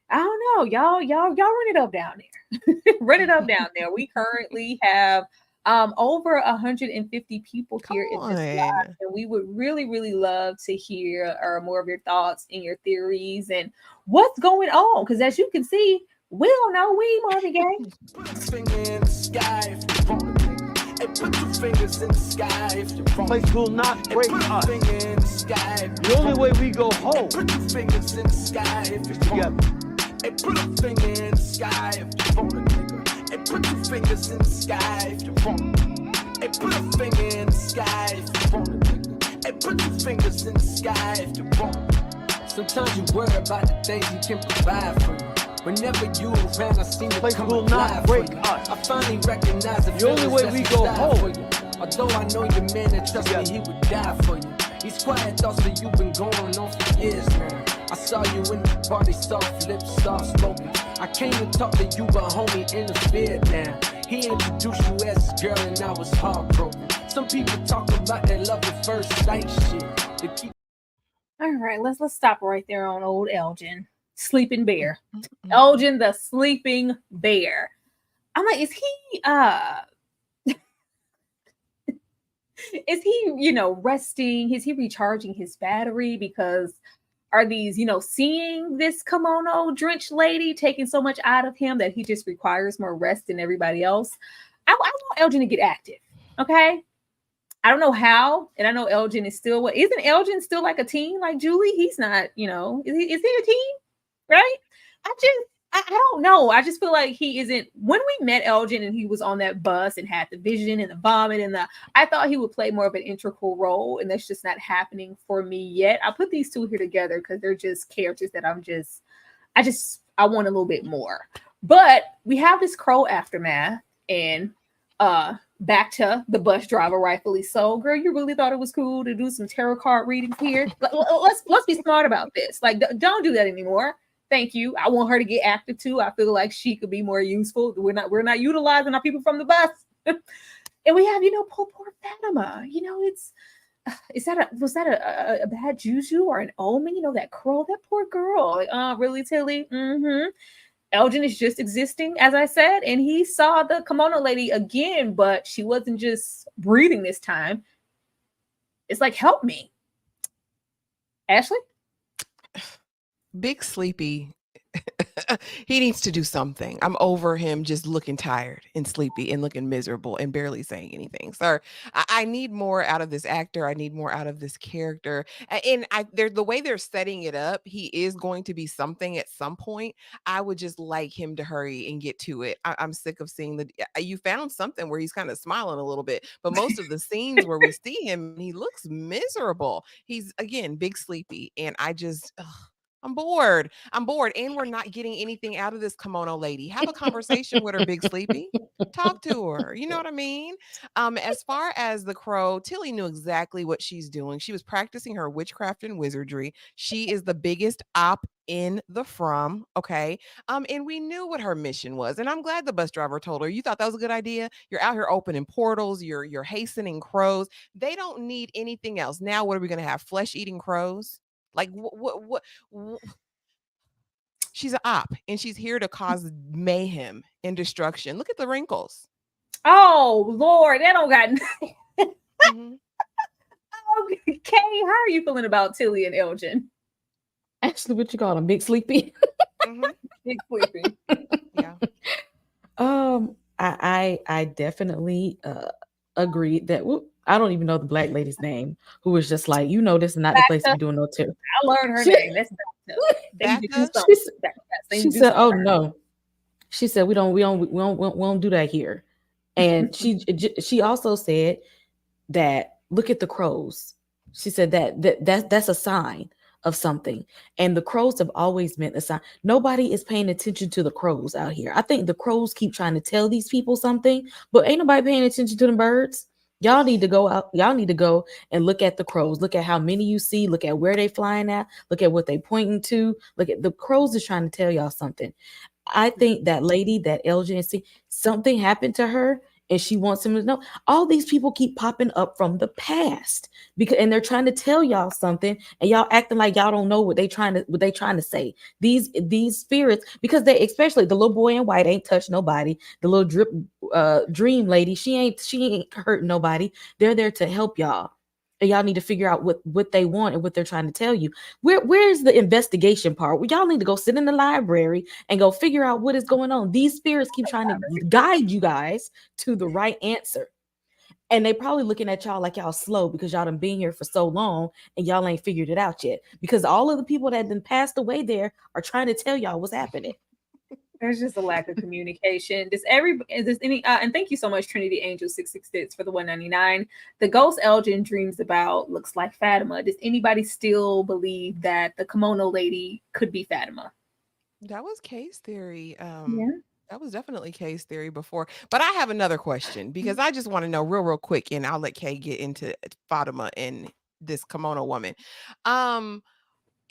I don't know, y'all run it up down there. Run it up down there. We currently have over 150 people here in this live, and we would really, really love to hear more of your thoughts and your theories and what's going on. Because as you can see, we don't know. We Marvin Gaye. Put a finger in the sky if you want it. Hey, put 2 fingers in the sky if you want Place will not break put us. a finger in the sky. The only way we go home. Put 2 fingers in the sky if you want it. Hey, put a finger in the sky if you want it, nigga. Hey, put 2 fingers in the sky if you want it. Hey, put a finger in the sky if you want it, nigga. Hey, put 2 fingers in the sky if you want it. Sometimes you worry about the things you can provide for you. Whenever you around, I seem to Place come will not alive break for you. us. I finally recognize The only way we go home. Although I know your man that trust me, he would die for you. These quiet thoughts that you've been going on for years now. I saw you in the party, soft lips, soft spoken. I came to talk to you, but homie interfered now. He introduced you as his girl and I was heartbroken. Some people talk about that love at first sight shit. All right, let's stop right there on old Elgin. Sleeping bear. Elgin, the sleeping bear. I'm like, is he, resting? Is he recharging his battery? Because are these, seeing this kimono drenched lady taking so much out of him that he just requires more rest than everybody else? I want Elgin to get active. Okay. I don't know how, and I know Elgin is still isn't Elgin still like a teen like Julie? He's not, is he a teen? Right? I don't know. I just feel like he isn't. When we met Elgin and he was on that bus and had the vision and the vomit I thought he would play more of an integral role, and that's just not happening for me yet. I put these two here together because they're just characters that I want a little bit more. But we have this crow aftermath, and back to the bus driver, rightfully so. Girl, you really thought it was cool to do some tarot card readings here? Let's be smart about this. Like, don't do that anymore. Thank you. I want her to get active too. I feel like she could be more useful. We're not utilizing our people from the bus. And we have, poor Fatima. Was that a bad juju or an omen? That crow, that poor girl. Like, really, Tilly? Mm-hmm. Elgin is just existing, as I said, and he saw the kimono lady again, but she wasn't just breathing this time. It's like, help me. Ashley? Big Sleepy. He needs to do something. I'm over him just looking tired and sleepy and looking miserable and barely saying anything. Sir, I need more out of this actor. I need more out of this character. And the way they're setting it up, he is going to be something at some point. I would just like him to hurry and get to it. I'm sick of seeing you found something where he's kind of smiling a little bit, but most of the scenes where we see him, he looks miserable. He's, again, Big Sleepy. And I'm bored. And we're not getting anything out of this kimono lady. Have a conversation with her, Big Sleepy. Talk to her. You know what I mean? As far as the crow, Tilly knew exactly what she's doing. She was practicing her witchcraft and wizardry. She is the biggest op in the from, okay? And we knew what her mission was. And I'm glad the bus driver told her, you thought that was a good idea? You're out here opening portals, you're hastening crows. They don't need anything else. Now what are we gonna have? Flesh-eating crows? Like what? She's an op, and she's here to cause mayhem and destruction. Look at the wrinkles. Oh Lord, that don't got nothing. Mm-hmm. Okay, how are you feeling about Tilly and Elgin? Actually, what you call him, Big Sleepy? Mm-hmm. Big Sleepy. Yeah. I definitely agree that. I don't even know the black lady's name, who was just like, this is not the place to be doing no too. I learned her name. That's she said, "Oh no," she said, "We don't do that here." And she also said that, look at the crows. She said that's a sign of something, and the crows have always meant a sign. Nobody is paying attention to the crows out here. I think the crows keep trying to tell these people something, but ain't nobody paying attention to the birds. Y'all need to go out. Y'all need to go and look at the crows. Look at how many you see. Look at where they flying at. Look at what they pointing to. Look at the crows is trying to tell y'all something. I think that lady, that Elgin, something happened to her, and she wants him to know. All these people keep popping up from the past and they're trying to tell y'all something, and y'all acting like y'all don't know what they trying to say. These spirits, because they, especially the little boy in white, ain't touched nobody. The little dream lady, she ain't hurt nobody. They're there to help y'all. And y'all need to figure out what they want and what they're trying to tell you. Where's the investigation part? Well, y'all need to go sit in the library and go figure out what is going on. These spirits keep trying to guide you guys to the right answer. And they probably looking at y'all like y'all slow because y'all done been here for so long and y'all ain't figured it out yet. Because all of the people that done passed away there are trying to tell y'all what's happening. There's just a lack of communication. And thank you so much, Trinity Angel 666 for the 199. The ghost Elgin dreams about looks like Fatima. Does anybody still believe that the kimono lady could be Fatima? That was case theory. Yeah. That was definitely case theory before. But I have another question because I just want to know real quick, and I'll let Kay get into Fatima and this kimono woman.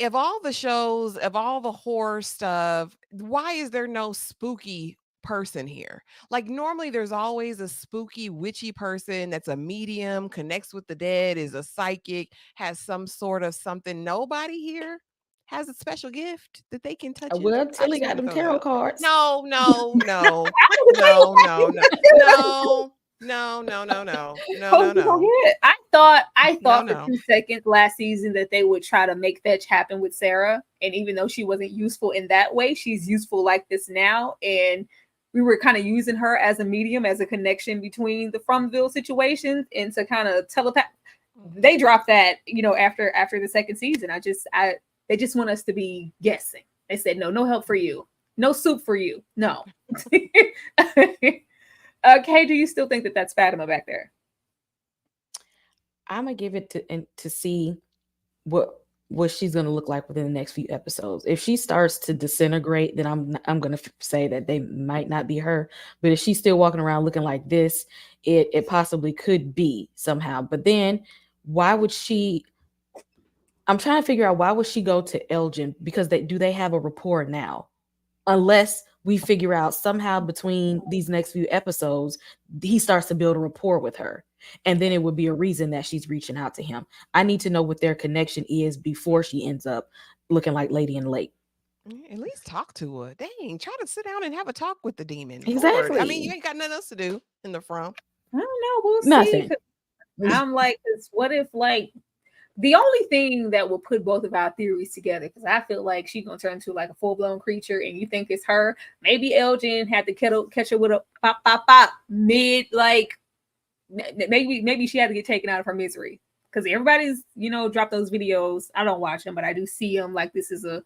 Of all the shows, of all the horror stuff, why is there no spooky person here? Like, normally there's always a spooky witchy person that's a medium, connects with the dead, is a psychic, has some sort of something. Nobody here. has a special gift that they can touch it? Well, I Tilly just got want to them throw that tarot out there. cards. No, no, no, no, no, no, no, no, no, no, no, no, no, no, I no, thought for no. 2 seconds last season that they would try to make fetch happen with Sarah. And even though she wasn't useful in that way, she's useful like this now. And we were kind of using her as a medium, as a connection between the Fromville situations and to kind of telepath. They dropped that, after the second season. They just want us to be guessing. They said, no help for you. No soup for you. No. Kay, do you still think that that's Fatima back there? I'm gonna give it to see what she's gonna look like within the next few episodes. If she starts to disintegrate, then I'm gonna say that they might not be her. But if she's still walking around looking like this, it possibly could be somehow. But then why would she? I'm trying to figure out why would she go to Elgin, because they have a rapport now, unless we figure out somehow between these next few episodes he starts to build a rapport with her, and then it would be a reason that she's reaching out to him. I need to know what their connection is before she ends up looking like Lady in the Lake. At least talk to her. Dang, try to sit down and have a talk with the demon. Exactly. Lord. I mean, you ain't got nothing else to do in the front. I don't know. We'll Nothing. see. I'm like, what if the only thing that will put both of our theories together, because I feel like she's gonna turn into like a full-blown creature, and you think it's her. Maybe Elgin had to catch her with a pop mid, maybe she had to get taken out of her misery, because everybody's dropped those videos. I don't watch them, but I do see them. Like, this is a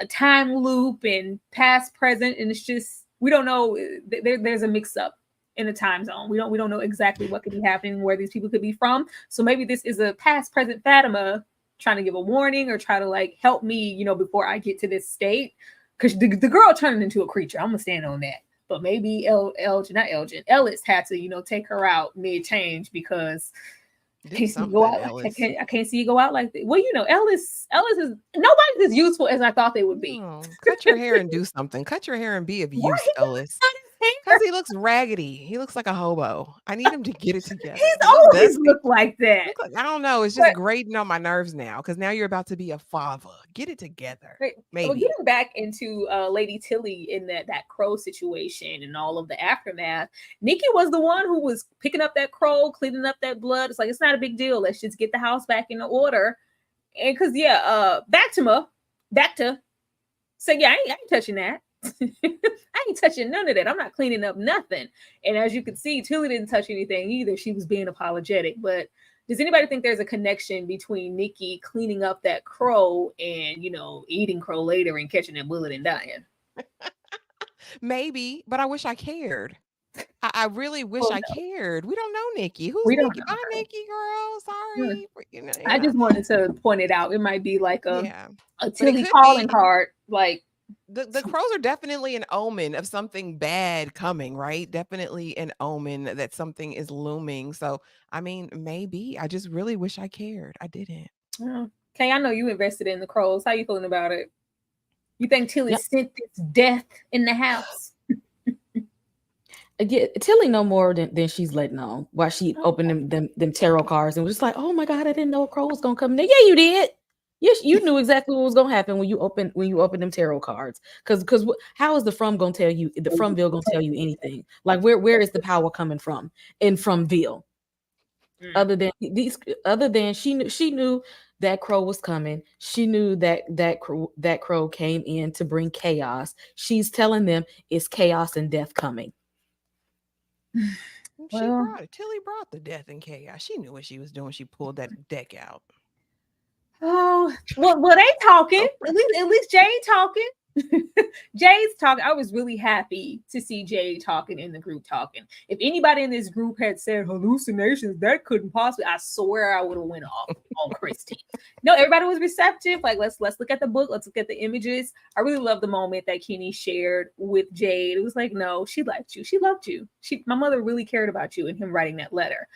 time loop and past, present, and it's just, we don't know. There's a mix-up in the time zone. We don't know exactly what could be happening, where these people could be from. So maybe this is a past, present Fatima trying to give a warning or try to help me, before I get to this state. Because the girl turned into a creature. I'm gonna stand on that. But maybe Elgin Ellis had to, take her out mid-change, because I can't see you go out. I can't see you go out like that. Well, Ellis is, nobody's as useful as I thought they would be. Cut your hair and do something. Cut your hair and be of use, Ellis. Because he looks raggedy. He looks like a hobo. I need him to get it together. He's always looked like that. I don't know. It's just grating on my nerves now, because now you're about to be a father. Get it together. Maybe. Well, getting back into Lady Tilly in that crow situation and all of the aftermath, Nikki was the one who was picking up that crow, cleaning up that blood. It's like, it's not a big deal. Let's just get the house back in order. And because, Bacta said, I ain't touching that. I ain't touching none of that. I'm not cleaning up nothing. And as you can see, Tilly didn't touch anything either. She was being apologetic. But does anybody think there's a connection between Nikki cleaning up that crow and, eating crow later and catching that bullet and dying? Maybe, but I wish I cared. I really wish I cared. We don't know Nikki. Who's Nikki? Bye, Nikki, girl. Sorry. I just wanted to point it out. It might be like a Tilly calling calling card. The crows are definitely an omen of something bad coming, right? Definitely an omen that something is looming. So, I mean, maybe. I just really wish I cared. I didn't. Okay, I know you invested in the crows. How you feeling about it? You think Tilly sent this death in the house? Again, Tilly no more than she's letting on. While she opened them tarot cards and was just like, oh my God, I didn't know a crow was gonna come in there. Yeah, you did. Yes, you knew exactly what was gonna happen when you open them tarot cards. Because how is the Fromville gonna tell you anything? Like, where is the power coming from in Fromville? Other than she knew that crow was coming. She knew that crow came in to bring chaos. She's telling them it's chaos and death coming. Tilly brought the death and chaos. She knew what she was doing. She pulled that deck out. Oh, well, they talking. At least Jade talking. Jade's talking. I was really happy to see Jade talking in the group talking. If anybody in this group had said hallucinations, that couldn't possibly, I swear I would have went off on Christy. No, everybody was receptive. Like, let's look at the book. Let's look at the images. I really love the moment that Kenny shared with Jade. It was like, no, she liked you. She loved you. My mother really cared about you, and him writing that letter.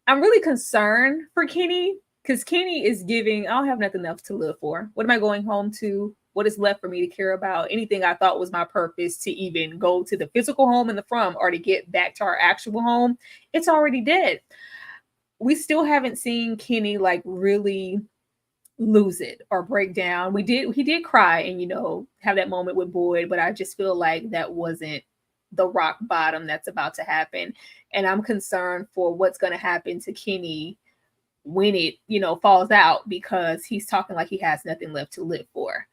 I'm really concerned for Kenny, because Kenny is giving, I don't have nothing else to live for. What am I going home to? What is left for me to care about? Anything I thought was my purpose to even go to the physical home in the From, or to get back to our actual home, it's already dead. We still haven't seen Kenny like really lose it or break down. He did cry and have that moment with Boyd, but I just feel like that wasn't the rock bottom that's about to happen. And I'm concerned for what's going to happen to Kenny when it, falls out, because he's talking like he has nothing left to live for.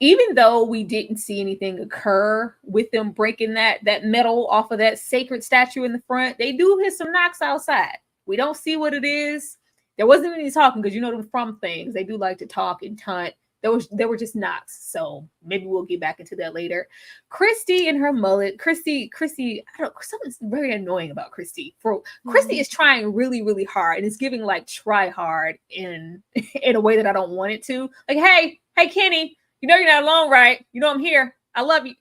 Even though we didn't see anything occur with them breaking that metal off of that sacred statue in the front, they do hear some knocks outside. We don't see what it is. There wasn't any talking, because them from things, they do like to talk and taunt. There were just knocks. So maybe we'll get back into that later. Christy and her mullet. Christy, I don't know, something's very annoying about Christy. Christy is trying really, really hard, and it's giving like try hard in a way that I don't want it to. Like, hey, Kenny, you're not alone, right? I'm here. I love you.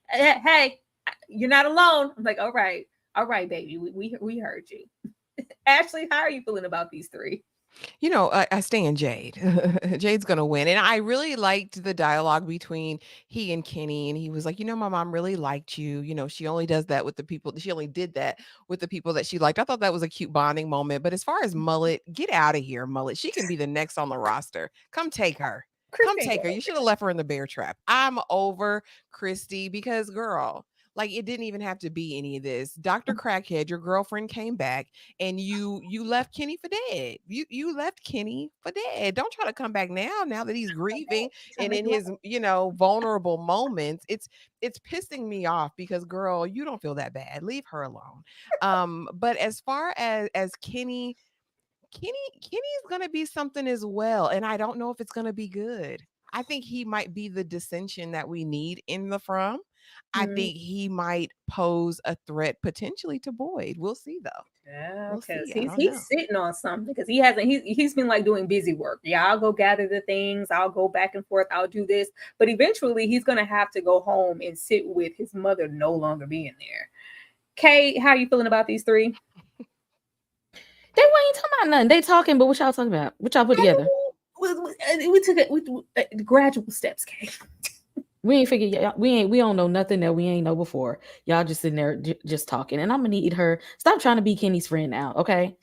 Hey, you're not alone. I'm like, all right, baby. We heard you. Ashley, how are you feeling about these three? I stand Jade. Jade's gonna win. And I really liked the dialogue between he and Kenny. And he was like, my mom really liked you. She only does that with the people. She only did that with the people that she liked. I thought that was a cute bonding moment. But as far as Mullet, get out of here, Mullet. She can be the next on the roster. Come take her. Come take her. You should have left her in the bear trap. I'm over Christy because, girl, like, it didn't even have to be any of this. Dr. Crackhead, your girlfriend came back and you left Kenny for dead. You left Kenny for dead. Don't try to come back now that he's grieving and in his, vulnerable moments. It's pissing me off because, girl, you don't feel that bad. Leave her alone. But as far as Kenny's gonna be something as well. And I don't know if it's gonna be good. I think he might be the dissension that we need in the from. I think he might pose a threat potentially to Boyd. We'll see though. Yeah, We'll because see. he's sitting on something, because he's been like doing busy work. Yeah, I'll go gather the things, I'll go back and forth, I'll do this, but eventually he's gonna have to go home and sit with his mother no longer being there. Kay, how are you feeling about these three? They ain't talking about nothing. They talking, but what y'all talking about? What y'all put together? We took it gradual steps, Kay. We ain't figured. We don't know nothing that we ain't know before. Y'all just sitting there just talking, and I'm gonna need her. Stop trying to be Kenny's friend now, okay?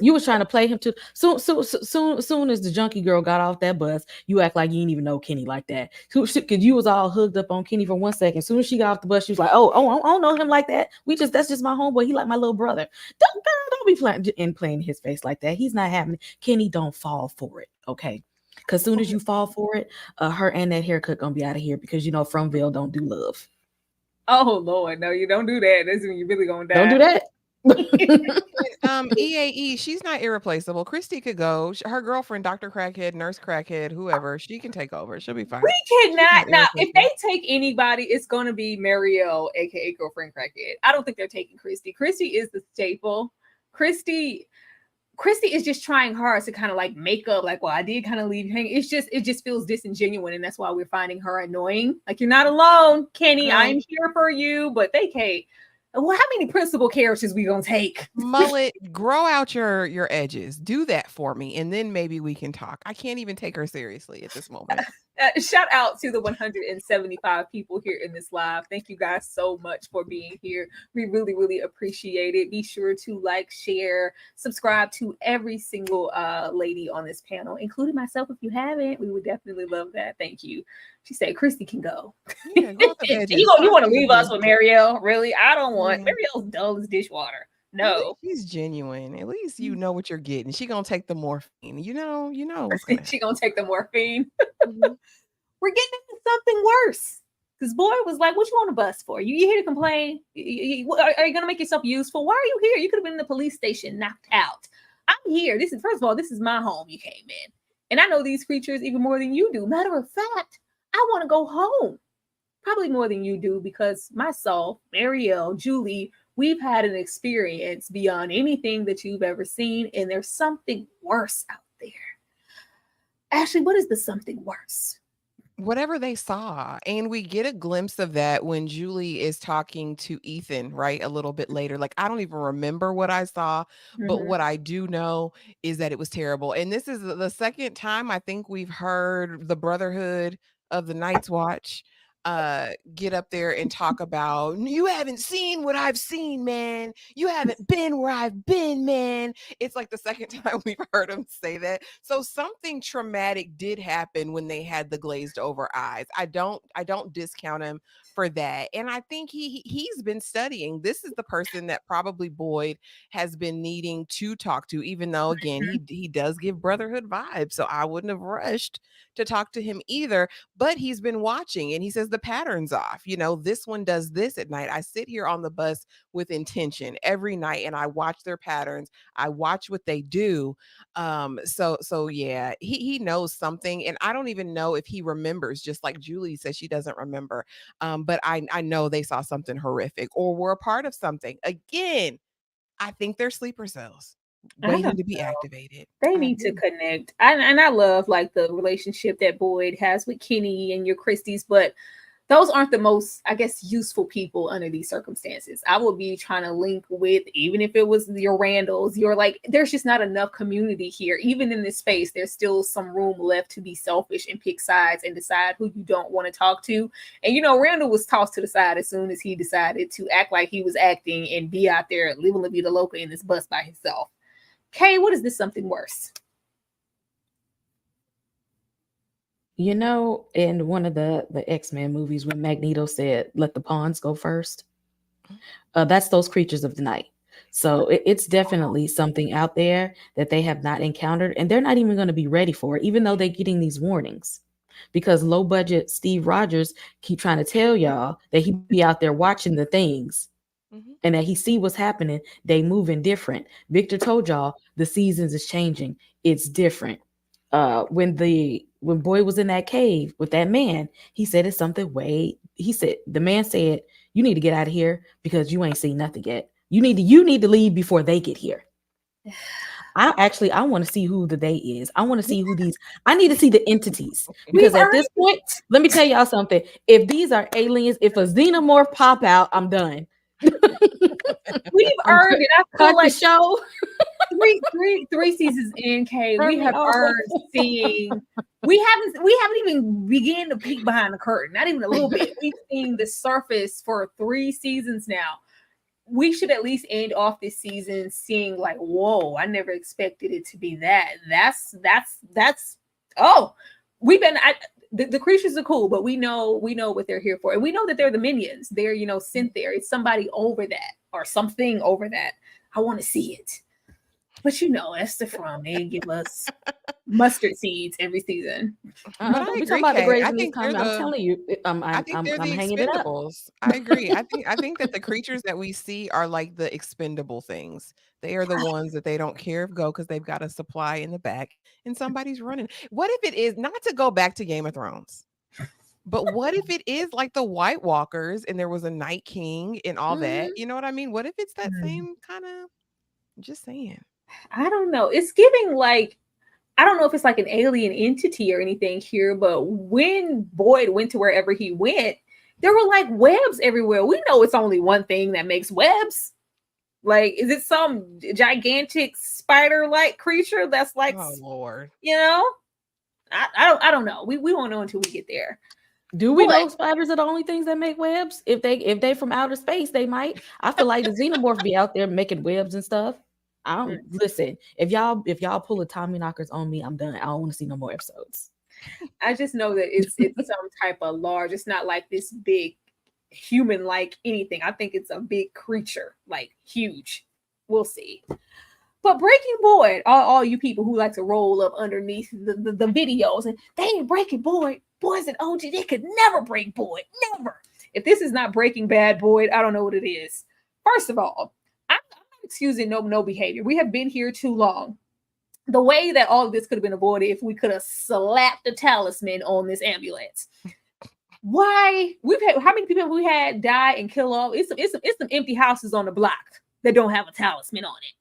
You was trying to play him too. Soon as the junkie girl got off that bus, you act like you didn't even know Kenny like that. Because you was all hooked up on Kenny for 1 second. As soon as she got off the bus, she was like, "Oh, I don't know him like that. That's just my homeboy. He like my little brother." Don't be playing his face like that. He's not having it. Kenny, don't fall for it, okay? Because soon as you fall for it, her and that haircut gonna be out of here, because Fromville don't do love. Oh Lord, no, you don't do that. That's when you really gonna die. Don't do that. EAE, she's not irreplaceable. Christy could go. Her girlfriend, Dr. Crackhead, Nurse Crackhead, whoever, she can take over. She'll be fine. We cannot. Now, if they take anybody, it's going to be Marielle, aka girlfriend Crackhead. I don't think they're taking Christy. Christy is the staple. Christy is just trying hard to kind of like make up, like, well, I did kind of leave you hanging. It just feels disingenuous, and that's why we're finding her annoying. Like, you're not alone, Kenny. I'm here for you, but they can't. Well, how many principal characters we gonna take? Mullet, grow out your edges. Do that for me, and then maybe we can talk. I can't even take her seriously at this moment. Shout out to the 175 people here in this live. Thank you guys so much for being here. We really, really appreciate it. Be sure to like, share, subscribe to every single lady on this panel, including myself. If you haven't, we would definitely love that. Thank you. She said, Christy can go. Yeah, go you want to leave us with Marielle? Really? I don't want. Marielle's dull as dishwater. No, he's genuine. At least you know what you're getting. She gonna take the morphine. You know what's she gonna take the morphine. We're getting into something worse. Because Boyd was like, "What you on the bus for? You here to complain? Are you gonna make yourself useful? Why are you here? You could have been in the police station, knocked out. I'm here. First of all, this is my home. You came in, and I know these creatures even more than you do. Matter of fact, I want to go home, probably more than you do, because myself, Marielle, Julie, we've had an experience beyond anything that you've ever seen, and there's something worse out there. Ashley, what is the something worse? Whatever they saw. And we get a glimpse of that when Julie is talking to Ethan, right? A little bit later. Like, I don't even remember what I saw, but what I do know is that it was terrible. And this is the second time I think we've heard the Brotherhood of the Night's Watch get up there and talk about, you haven't seen what I've seen, man. You haven't been where I've been, man. It's like the second time we've heard him say that. So something traumatic did happen when they had the glazed over eyes. I don't discount him for that. And I think he's been studying. This is the person that probably Boyd has been needing to talk to, even though again he does give brotherhood vibes. So I wouldn't have rushed to talk to him either. But he's been watching and he says the pattern's off. You know, this one does this at night. I sit here on the bus with intention every night and I watch their patterns. I watch what they do. So yeah, he knows something. And I don't even know if he remembers, just like Julie says she doesn't remember. But I know they saw something horrific or were a part of something. Again, I think they're sleeper cells waiting to be activated. They need to connect. And I love like the relationship that Boyd has with Kenny and your Christies, but those aren't the most, I guess, useful people under these circumstances. I would be trying to link with, even if it was your Randalls, you're like, there's just not enough community here. Even in this space, there's still some room left to be selfish and pick sides and decide who you don't want to talk to. And, you know, Randall was tossed to the side as soon as he decided to act like he was acting and be out there living La Vida Loca in this bus by himself. Kay, what is this something worse? You know, in one of the X-Men movies when Magneto said, let the pawns go first, that's those creatures of the night. So it's definitely something out there that they have not encountered, and they're not even going to be ready for it, even though they're getting these warnings. Because low budget Steve Rogers keep trying to tell y'all that he be out there watching the things and that he see what's happening. They moving different. Victor told y'all the seasons is changing. It's different. When Boyd was in that cave with that man, he said it's something the man said, you need to get out of here because you ain't seen nothing yet. You need to leave before they get here. I want to see who the they is. I want to see I need to see the entities. Because at this point, let me tell y'all something. If these are aliens, if a xenomorph pop out, I'm done. We've earned it. I feel like the show. three seasons in, Kay, we have earned seeing. We haven't even begun to peek behind the curtain. Not even a little bit. We've seen the surface for 3 seasons now. We should at least end off this season seeing like, whoa, I never expected it to be that. That's the creatures are cool, but we know what they're here for. And we know that they're the minions. They're, sent there. It's somebody over that or something over that. I want to see it. But Esther From, they give us mustard seeds every season. But I agree, about the Kay. I'm telling you, I think they're the hanging it up. expendables. I agree. I think that the creatures that we see are like the expendable things. They are the ones that they don't care if go because they've got a supply in the back and somebody's running. What if it is, not to go back to Game of Thrones, but what if it is like the White Walkers and there was a Night King and all that? You know what I mean? What if it's that same kind of, just saying. I don't know. It's giving like, I don't know if it's like an alien entity or anything here, but when Boyd went to wherever he went, there were like webs everywhere. We know it's only one thing that makes webs. Like, is it some gigantic spider-like creature that's like, oh Lord, I don't know. We won't know until we get there. Do we know spiders are the only things that make webs? If they from outer space, they might. I feel like the xenomorph be out there making webs and stuff. I don't listen. If y'all pull a Tommy Knockers on me, I'm done. I don't want to see no more episodes. I just know that it's some type of large. It's not like this big human like anything. I think it's a big creature, like huge. We'll see. But Breaking Boyd, all you people who like to roll up underneath the videos and they ain't breaking Boyd. Boyd's an OG. They could never break Boyd. Never. If this is not Breaking Bad Boyd, I don't know what it is. First of all, I'm not excusing no behavior. We have been here too long. The way that all of this could have been avoided if we could have slapped the talisman on this ambulance. Why? How many people have we had die and kill off? It's some empty houses on the block that don't have a talisman on it.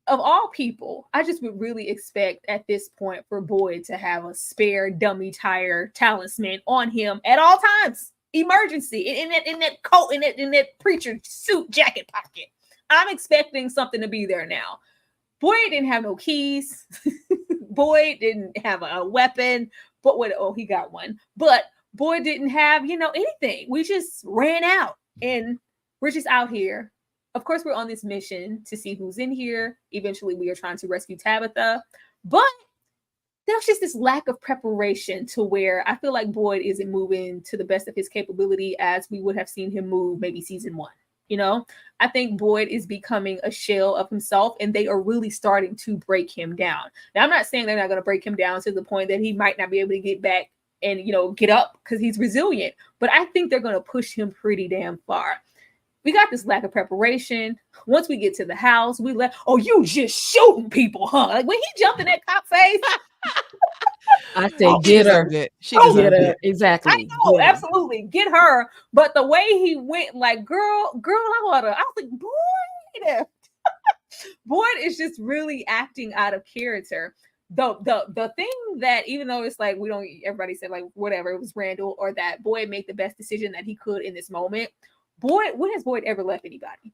Of all people, I just would really expect at this point for Boyd to have a spare dummy tire talisman on him at all times. Emergency in that coat, in that preacher suit jacket pocket. I'm expecting something to be there now. Boyd didn't have no keys. Boyd didn't have a weapon, but he got one. But Boyd didn't have, anything. We just ran out and we're just out here. Of course, we're on this mission to see who's in here. Eventually, we are trying to rescue Tabitha. But there's just this lack of preparation to where I feel like Boyd isn't moving to the best of his capability as we would have seen him move maybe season 1. I think Boyd is becoming a shell of himself, and they are really starting to break him down. Now, I'm not saying they're not going to break him down to the point that he might not be able to get back and, get up because he's resilient. But I think they're going to push him pretty damn far. We got this lack of preparation. Once we get to the house, you just shooting people, huh? Like when he jumped in that cop face. I said, get her. She deserved it. Exactly. I know, absolutely. Get her. But the way he went, like, girl, I was like, Boyd. Boyd is just really acting out of character. The thing that, even though it's like everybody said like whatever, it was Randall, or that Boyd made the best decision that he could in this moment. When has Boyd ever left anybody?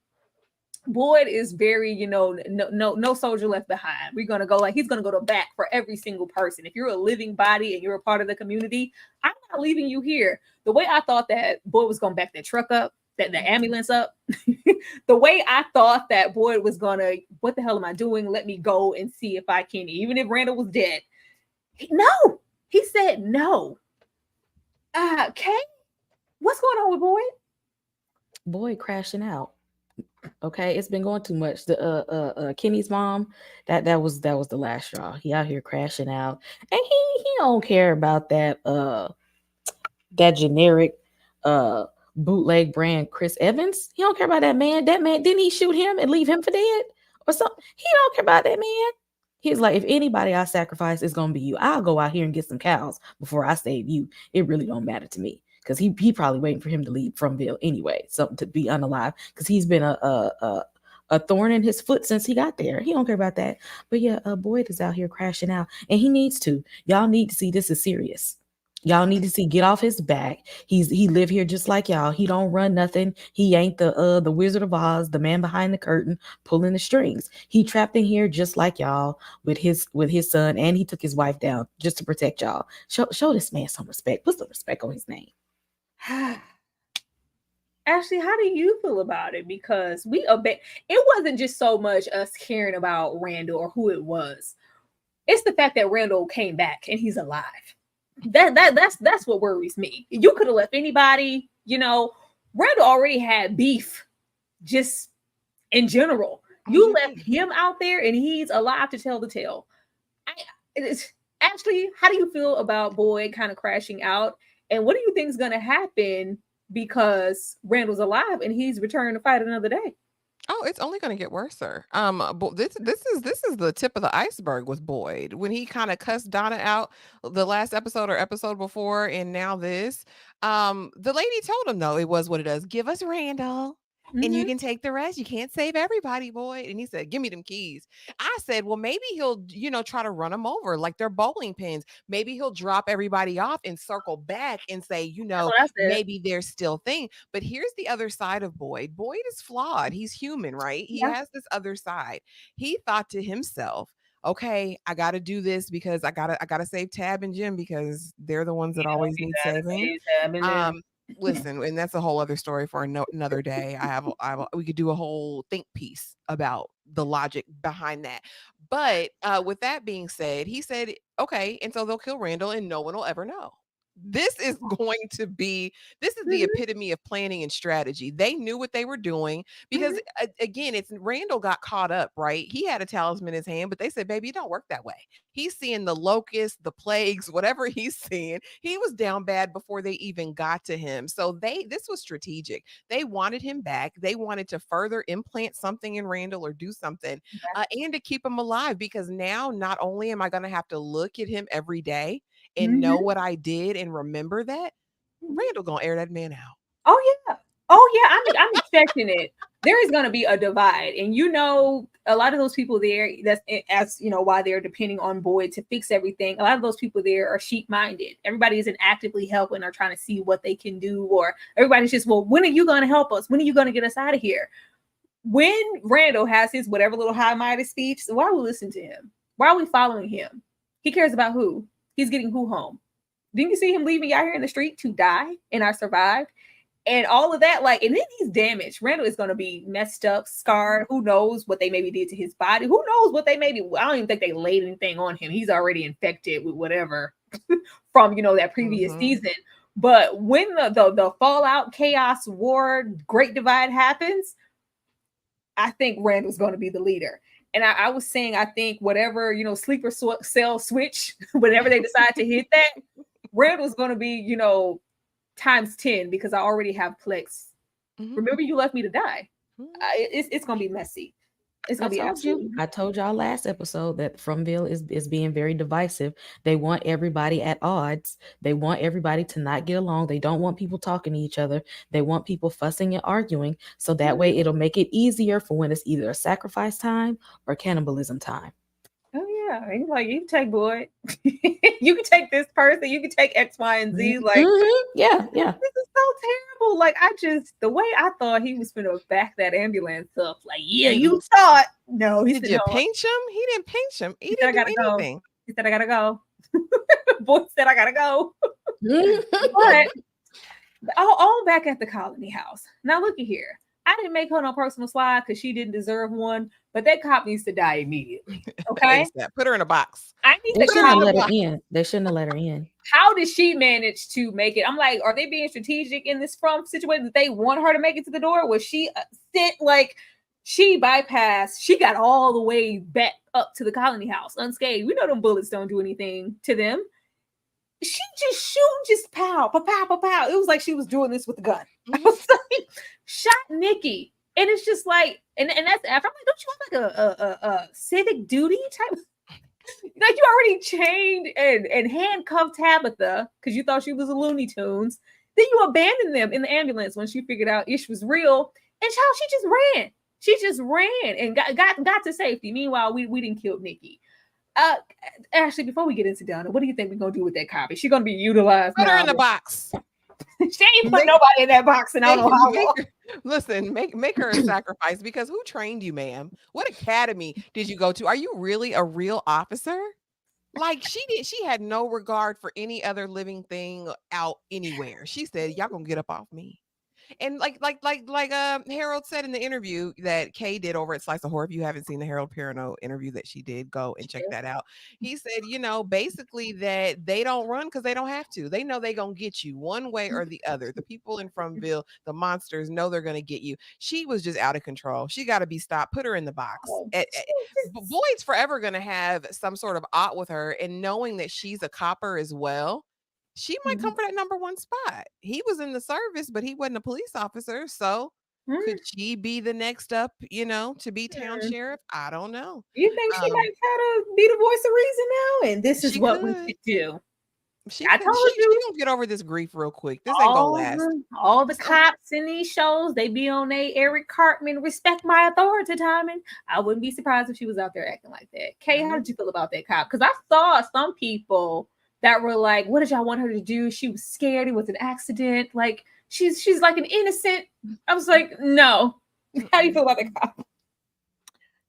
Boyd is very, no soldier left behind. We're going to go he's going to go to bat for every single person. If you're a living body and you're a part of the community, I'm not leaving you here. The way I thought that Boyd was going to back that truck up, the ambulance up, the way I thought that Boyd was going to, what the hell am I doing? Let me go and see if I can, even if Randall was dead. No, he said no. Okay. What's going on with Boyd? Boyd crashing out. Okay, it's been going too much. The Kenny's mom, that was the last straw. He out here crashing out, and he don't care about that generic bootleg brand Chris Evans. He don't care about that man. That man, didn't he shoot him and leave him for dead or something? He don't care about that man. He's like, if anybody I sacrifice, it's gonna be you. I'll go out here and get some cows before I save you. It really don't matter to me. Because he probably waiting for him to leave Fromville anyway, something to be unalive. Because he's been a thorn in his foot since he got there. He don't care about that. But yeah, Boyd is out here crashing out, and he needs to. Y'all need to see this is serious. Y'all need to see, get off his back. He live here just like y'all. He don't run nothing. He ain't the Wizard of Oz, the man behind the curtain pulling the strings. He trapped in here just like y'all with his son, and he took his wife down just to protect y'all. Show this man some respect. Put some respect on his name. Ashley, how do you feel about it? Because it wasn't just so much us caring about Randall or who it was. It's the fact that Randall came back and he's alive. That's what worries me. You could have left anybody, Randall already had beef just in general. You left him out there and he's alive to tell the tale. Ashley, how do you feel about Boyd kind of crashing out? And what do you think is going to happen because Randall's alive and he's returned to fight another day? Oh, it's only going to get worse, sir. This is the tip of the iceberg with Boyd. When he kind of cussed Donna out the last episode or episode before, and now this, the lady told him, no, it was what it is. Give us Randall. And you can take the rest. You can't save everybody, Boyd. And he said, give me them keys. I said, well, maybe he'll, try to run them over like they're bowling pins. Maybe he'll drop everybody off and circle back and say, maybe there's still thing. But here's the other side of Boyd. Boyd is flawed. He's human, right? He has this other side. He thought to himself, okay, I got to do this because I gotta save Tab and Jim because they're the ones that always need saving. Listen, and that's a whole other story for another day. We could do a whole think piece about the logic behind that. But with that being said, he said, okay, and so they'll kill Randall and no one will ever know. This is the epitome of planning and strategy. They knew what they were doing because again, it's Randall got caught up, right? He had a talisman in his hand, but they said, baby, it don't work that way. He's seeing the locusts, the plagues, whatever he's seeing. He was down bad before they even got to him. So this was strategic. They wanted him back. They wanted to further implant something in Randall or do something and to keep him alive, because now not only am I going to have to look at him every day and know what I did and remember that, Randall gonna air that man out. Oh yeah. I'm expecting it. There is gonna be a divide, and a lot of those people there. That's why they're depending on Boyd to fix everything. A lot of those people there are sheep-minded. Everybody isn't actively helping or trying to see what they can do, or everybody's just, well, when are you gonna help us? When are you gonna get us out of here? When Randall has his whatever little high-minded speech, why are we listening to him? Why are we following him? He cares about who? He's getting who home? Didn't you see him leaving out here in the street to die? And I survived. And all of that, like, and then he's damaged. Randall is going to be messed up, scarred. Who knows what they maybe did to his body? Who knows what they maybe, I don't even think they laid anything on him. He's already infected with whatever from, that previous season. But when the fallout, chaos, war, great divide happens, I think Randall's going to be the leader. And I was saying, I think whatever, sleeper cell switch, whenever they decide to hit that, Randall's going to be, times 10, because I already have Plex. Remember, you left me to die. It's going to be messy. It's going to be absolutely. I told y'all last episode that Fromville is being very divisive. They want everybody at odds. They want everybody to not get along. They don't want people talking to each other. They want people fussing and arguing. So that way it'll make it easier for when it's either a sacrifice time or cannibalism time. Oh yeah, he's like, you can take Boyd, you can take this person, you can take X, Y, and Z. Like, yeah. This is so terrible. Like, the way I thought he was gonna back that ambulance up. Like, yeah, you thought. No, he did said, you no. pinch him? He didn't pinch him. He didn't do anything. Go. He said, I gotta go. Boyd said, I gotta go. But all back at the colony house. Now look at here. I didn't make her no personal slide because she didn't deserve one, but that cop needs to die immediately. Okay, put her in a box. They shouldn't have let her in. They shouldn't have let her in. How did she manage to make it? I'm like, are they being strategic in this situation that they want her to make it to the door? Was she sent like she bypassed? She got all the way back up to the colony house unscathed. We know them bullets don't do anything to them. She just shooting, just pow, pow, pow, pow, pow. It was like she was doing this with a gun. I was like, shot Nikki. And it's just like, and that's after. I'm like, don't you have like a civic duty type? Like, you already chained and handcuffed Tabitha because you thought she was a Looney Tunes. Then you abandoned them in the ambulance when she figured out Ish was real. And child, she just ran. She just ran and got to safety. Meanwhile, we didn't kill Nikki. Ashley, before we get into Donna, what do you think we're gonna do with that copy? She's gonna be utilized. Put her in the box. She ain't put nobody in that box, and I don't know how long. Listen, make her a sacrifice, because who trained you, ma'am? What academy did you go to? Are you really a real officer? Like, she had no regard for any other living thing out anywhere. She said, y'all gonna get up off me. And like Harold said in the interview that Kay did over at Slice of Horror, if you haven't seen the Harold Perrineau interview that she did, go and check that out. He said, basically that they don't run because they don't have to. They know they're going to get you one way or the other. The people in Fromville, the monsters, know they're going to get you. She was just out of control. She got to be stopped. Put her in the box. Boyd's forever going to have some sort of ought with her, and knowing that she's a copper as well, she might come for that number one spot. He was in the service, but he wasn't a police officer. So could she be the next up, to be town sheriff? I don't know. You think she might try to be the voice of reason now? And this is what we could do. I told you. She don't get over this grief real quick. This ain't gonna last. All the cops in these shows, they be on a Eric Cartman, respect my authority timing. I wouldn't be surprised if she was out there acting like that. Kay, how did you feel about that cop? Because I saw some people that were like, what did y'all want her to do? She was scared. It was an accident. Like, she's like an innocent. I was like, no. How do you feel about the cop?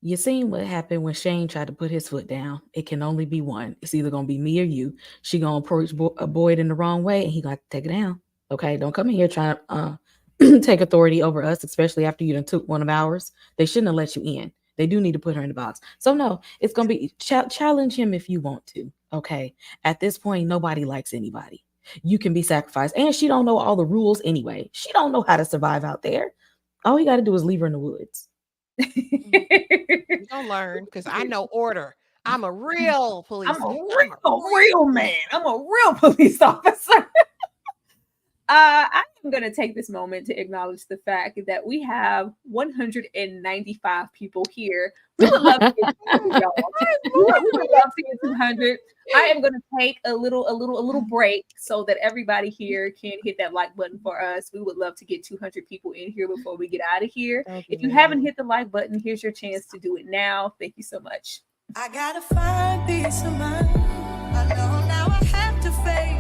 You seen what happened when Shane tried to put his foot down. It can only be one. It's either going to be me or you. She going to approach Boyd in the wrong way, and he got to take it down. Okay? Don't come in here trying to take authority over us, especially after you done took one of ours. They shouldn't have let you in. They do need to put her in the box. So no, it's going to be challenge him if you want to. Okay. At this point, nobody likes anybody. You can be sacrificed. And she don't know all the rules anyway. She don't know how to survive out there. All you got to do is leave her in the woods. You don't learn, because I know order. I'm a real police. I'm a real man. I'm a real police officer. I am going to take this moment to acknowledge the fact that we have 195 people here. We would love to get 200, y'all. We would love to get 200. I am going to take a little break so that everybody here can hit that like button for us. We would love to get 200 people in here before we get out of here. If you haven't hit the like button, here's your chance to do it now. Thank you so much. I gotta find peace of mind. I know now I have to face.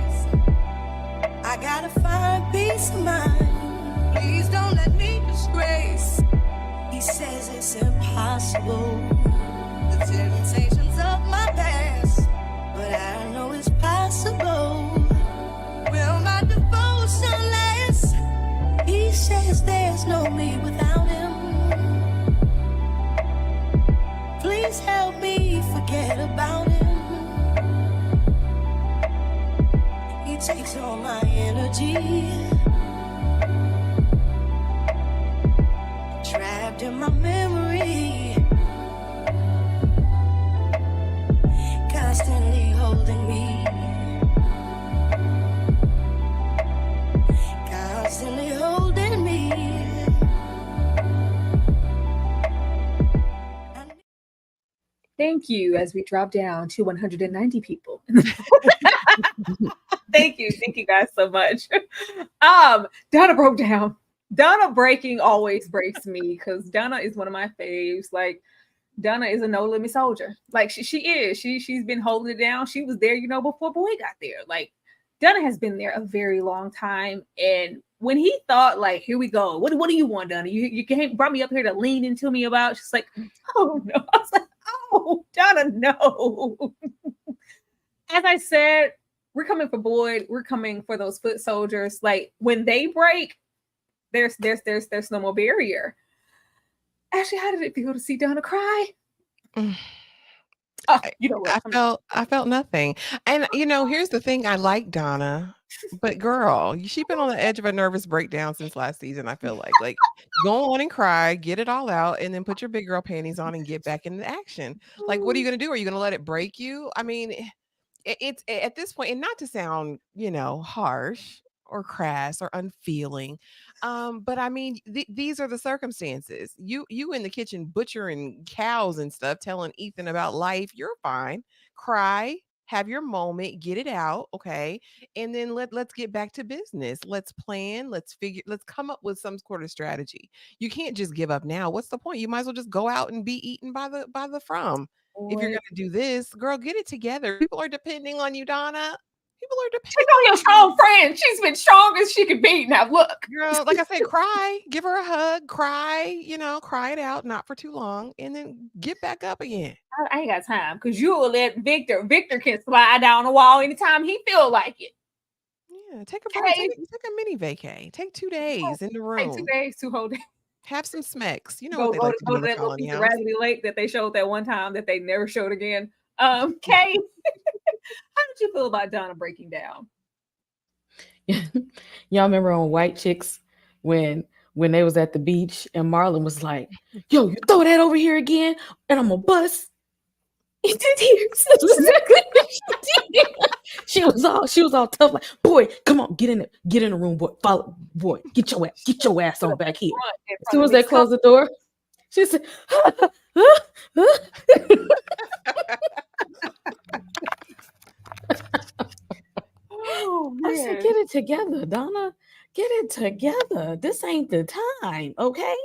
I gotta find peace of mind. Please don't let me disgrace. He says it's impossible. The temptations of my past, but I know it's possible. Thank you. As we drop down to 190 people. Thank you guys so much. Donna broke down. Donna breaking always breaks me because Donna is one of my faves. Like, Donna is a no limit soldier. Like she is. She's been holding it down. She was there, before Boy got there. Like, Donna has been there a very long time. And when he thought, like, here we go, what do you want, Donna? You brought me up here to lean into me about. She's like, oh no. I was like, oh, Donna, no. As I said, we're coming for Boyd. We're coming for those foot soldiers. Like, when they break, there's no more barrier. Ashley, how did it feel to see Donna cry? You know what? I felt nothing. And here's the thing, I like Donna, but girl, she's been on the edge of a nervous breakdown since last season. I feel like go on and cry, get it all out, and then put your big girl panties on and get back into action. Like, what are you gonna do? Are you gonna let it break you? I mean, it's at this point, and not to sound harsh or crass or unfeeling, but I mean, these are the circumstances. You in the kitchen butchering cows and stuff, telling Ethan about life. You're fine. Cry, have your moment, get it out, okay, and then let's get back to business. Let's plan. Let's come up with some sort of strategy. You can't just give up now. What's the point? You might as well just go out and be eaten by the from. If you're gonna do this, girl, get it together. People are depending on you, Donna. People are depending. She's on your strong friend. She's been strong as she can be. Now look, girl. Like I said, cry. Give her a hug. Cry. Cry it out. Not for too long, and then get back up again. I ain't got time because you will let Victor. Victor can slide down the wall anytime he feel like it. Yeah, take a break. Take a mini vacay. Take 2 days in the room. Take 2 days, 2 whole days. Have some smecks. You know what they like to do in the colony house. Raggedy Lake that they showed that one time that they never showed again. Kay, how did you feel about Donna breaking down? Y'all remember on White Chicks when they was at the beach and Marlon was like, yo, you throw that over here again and I'm gonna bust. He did hear. She was all tough, like, boy, come on, get in the room, boy. Follow, boy, get your ass on back here. As soon as they closed the door, she said, I said, get it together, Donna. Get it together. This ain't the time, okay?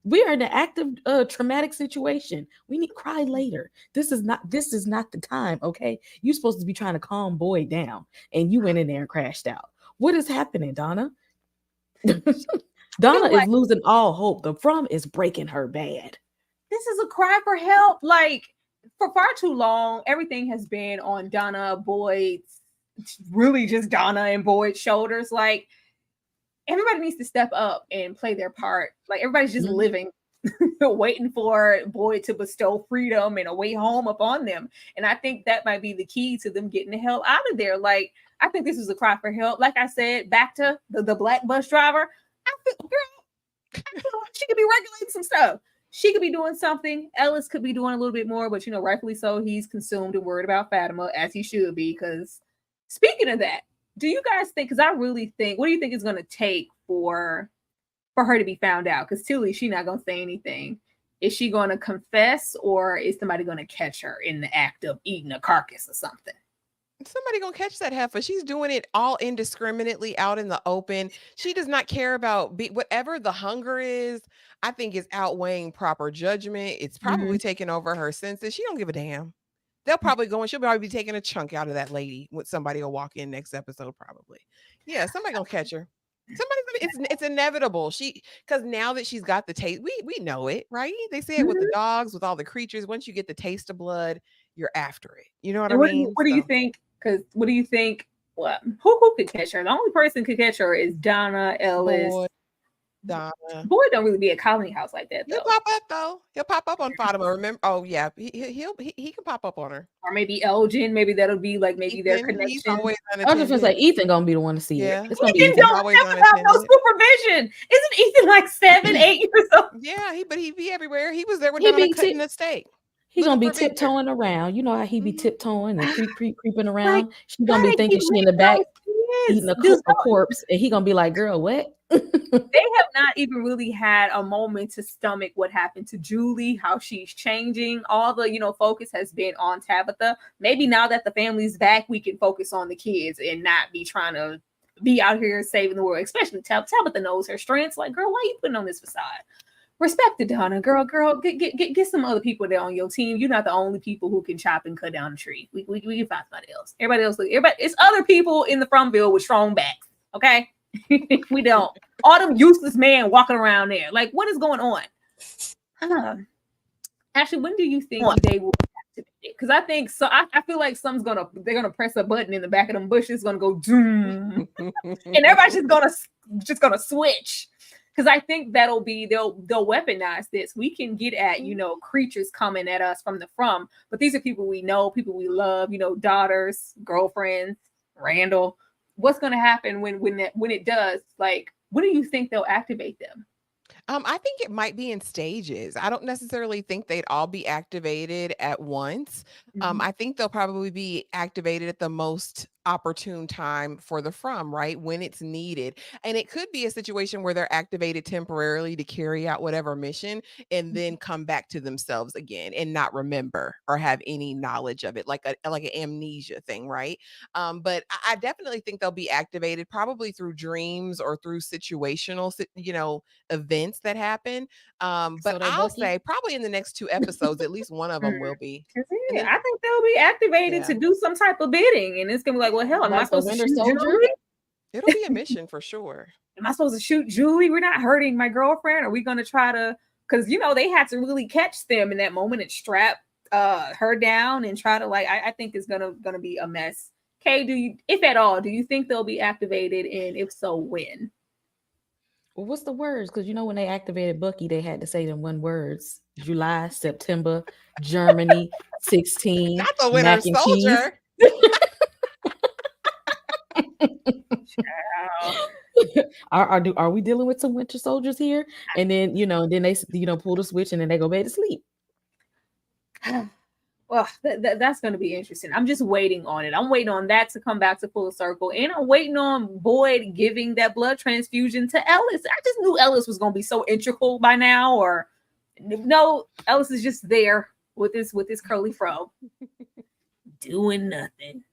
We are in an active traumatic situation. We need to cry later. This is not the time, okay? You're supposed to be trying to calm Boyd down, and you went in there and crashed out. What is happening, Donna? Donna is losing all hope. The from is breaking her bad. This is a cry for help. Like, for far too long, everything has been on Donna, Boyd's, really just Donna and Boyd's shoulders. Like, everybody needs to step up and play their part. Like, everybody's just living, waiting for Boyd to bestow freedom and a way home upon them. And I think that might be the key to them getting the hell out of there. Like, I think this is a cry for help. Like I said, back to the black bus driver. I feel like she could be regulating some stuff. She could be doing something. Ellis could be doing a little bit more, but rightfully so, he's consumed and worried about Fatima, as he should be. Because speaking of that, do you guys think, because I really think, what do you think it's going to take for her to be found out? Because Tilly, she's not going to say anything. Is she going to confess, or is somebody going to catch her in the act of eating a carcass or something? Somebody gonna catch that heifer. She's doing it all indiscriminately out in the open. She does not care about whatever the hunger is. I think is outweighing proper judgment. It's probably taking over her senses. She don't give a damn. They'll probably go and she'll probably be taking a chunk out of that lady when somebody will walk in next episode. Probably, yeah. Somebody gonna catch her. It's inevitable. Because now that she's got the taste, we know it, right? They say it with the dogs, with all the creatures. Once you get the taste of blood, you're after it. You know what I mean? What do you think? Because what do you think? Well, who could catch her? The only person could catch her is Donna, Ellis. Boyd don't really be a colony house like that, though. He'll pop up, though. He'll pop up on Fatima. Remember? Oh, yeah. He can pop up on her. Or maybe Elgin. Maybe that'll be like their connection. I was just gonna say Ethan gonna be the one to see it. It's gonna be Ethan. Don't have no supervision. Isn't Ethan like 7, 8 years old? Yeah, he be everywhere. He was there when Donna cutting the steak. He's gonna be tiptoeing around. You know how he be tiptoeing and creeping around. She's gonna be thinking she in the back eating a corpse, and he gonna be like, "Girl, what?" They have not even really had a moment to stomach what happened to Julie, how she's changing. All the, focus has been on Tabitha. Maybe now that the family's back, we can focus on the kids and not be trying to be out here saving the world, especially Tabitha knows her strengths. Like, girl, why are you putting on this facade? Respect it, Donna. Girl, get some other people there on your team. You're not the only people who can chop and cut down a tree. We can find somebody else. Everybody, it's other people in the Fromville with strong backs. Okay. We don't. All them useless men walking around there. Like, what is going on? Actually, when do you think they will activate it? Because I think so. I feel like they're gonna press a button in the back of them bushes. It's gonna go doom, and everybody's just gonna switch. Because I think they'll weaponize this. We can get at creatures coming at us from, but these are people we know, people we love. Daughters, girlfriends, Randall. What's going to happen when it does? Like, what do you think they'll activate them? I think it might be in stages. I don't necessarily think they'd all be activated at once. I think they'll probably be activated at the most opportune time for the right? When it's needed. And it could be a situation where they're activated temporarily to carry out whatever mission and then come back to themselves again and not remember or have any knowledge of it, like an amnesia thing, right? But I definitely think they'll be activated probably through dreams or through situational, events that happen. But I'll say probably in the next 2 episodes, at least one of them will be. I think they'll be activated to do some type of bidding, and it's gonna be like, well, hell, am I supposed to shoot Julie? It'll be a mission for sure. Am I supposed to shoot Julie? We're not hurting my girlfriend. Are we gonna try to? Because they had to really catch them in that moment and strap her down and try to I think it's gonna be a mess. Kay, if at all, do you think they'll be activated, and if so, when? Well, what's the words? Because when they activated Bucky, they had to say them one words: July, September, Germany, 16. Not the Winter Soldier. Are we dealing with some Winter Soldiers here? And then then they pull the switch and then they go back to sleep. Well, that's going to be interesting. I'm just waiting on it. I'm waiting on that to come back to full circle. And I'm waiting on Boyd giving that blood transfusion to Ellis. I just knew Ellis was going to be so integral by now. Or no, Ellis is just there with his curly fro. Doing nothing.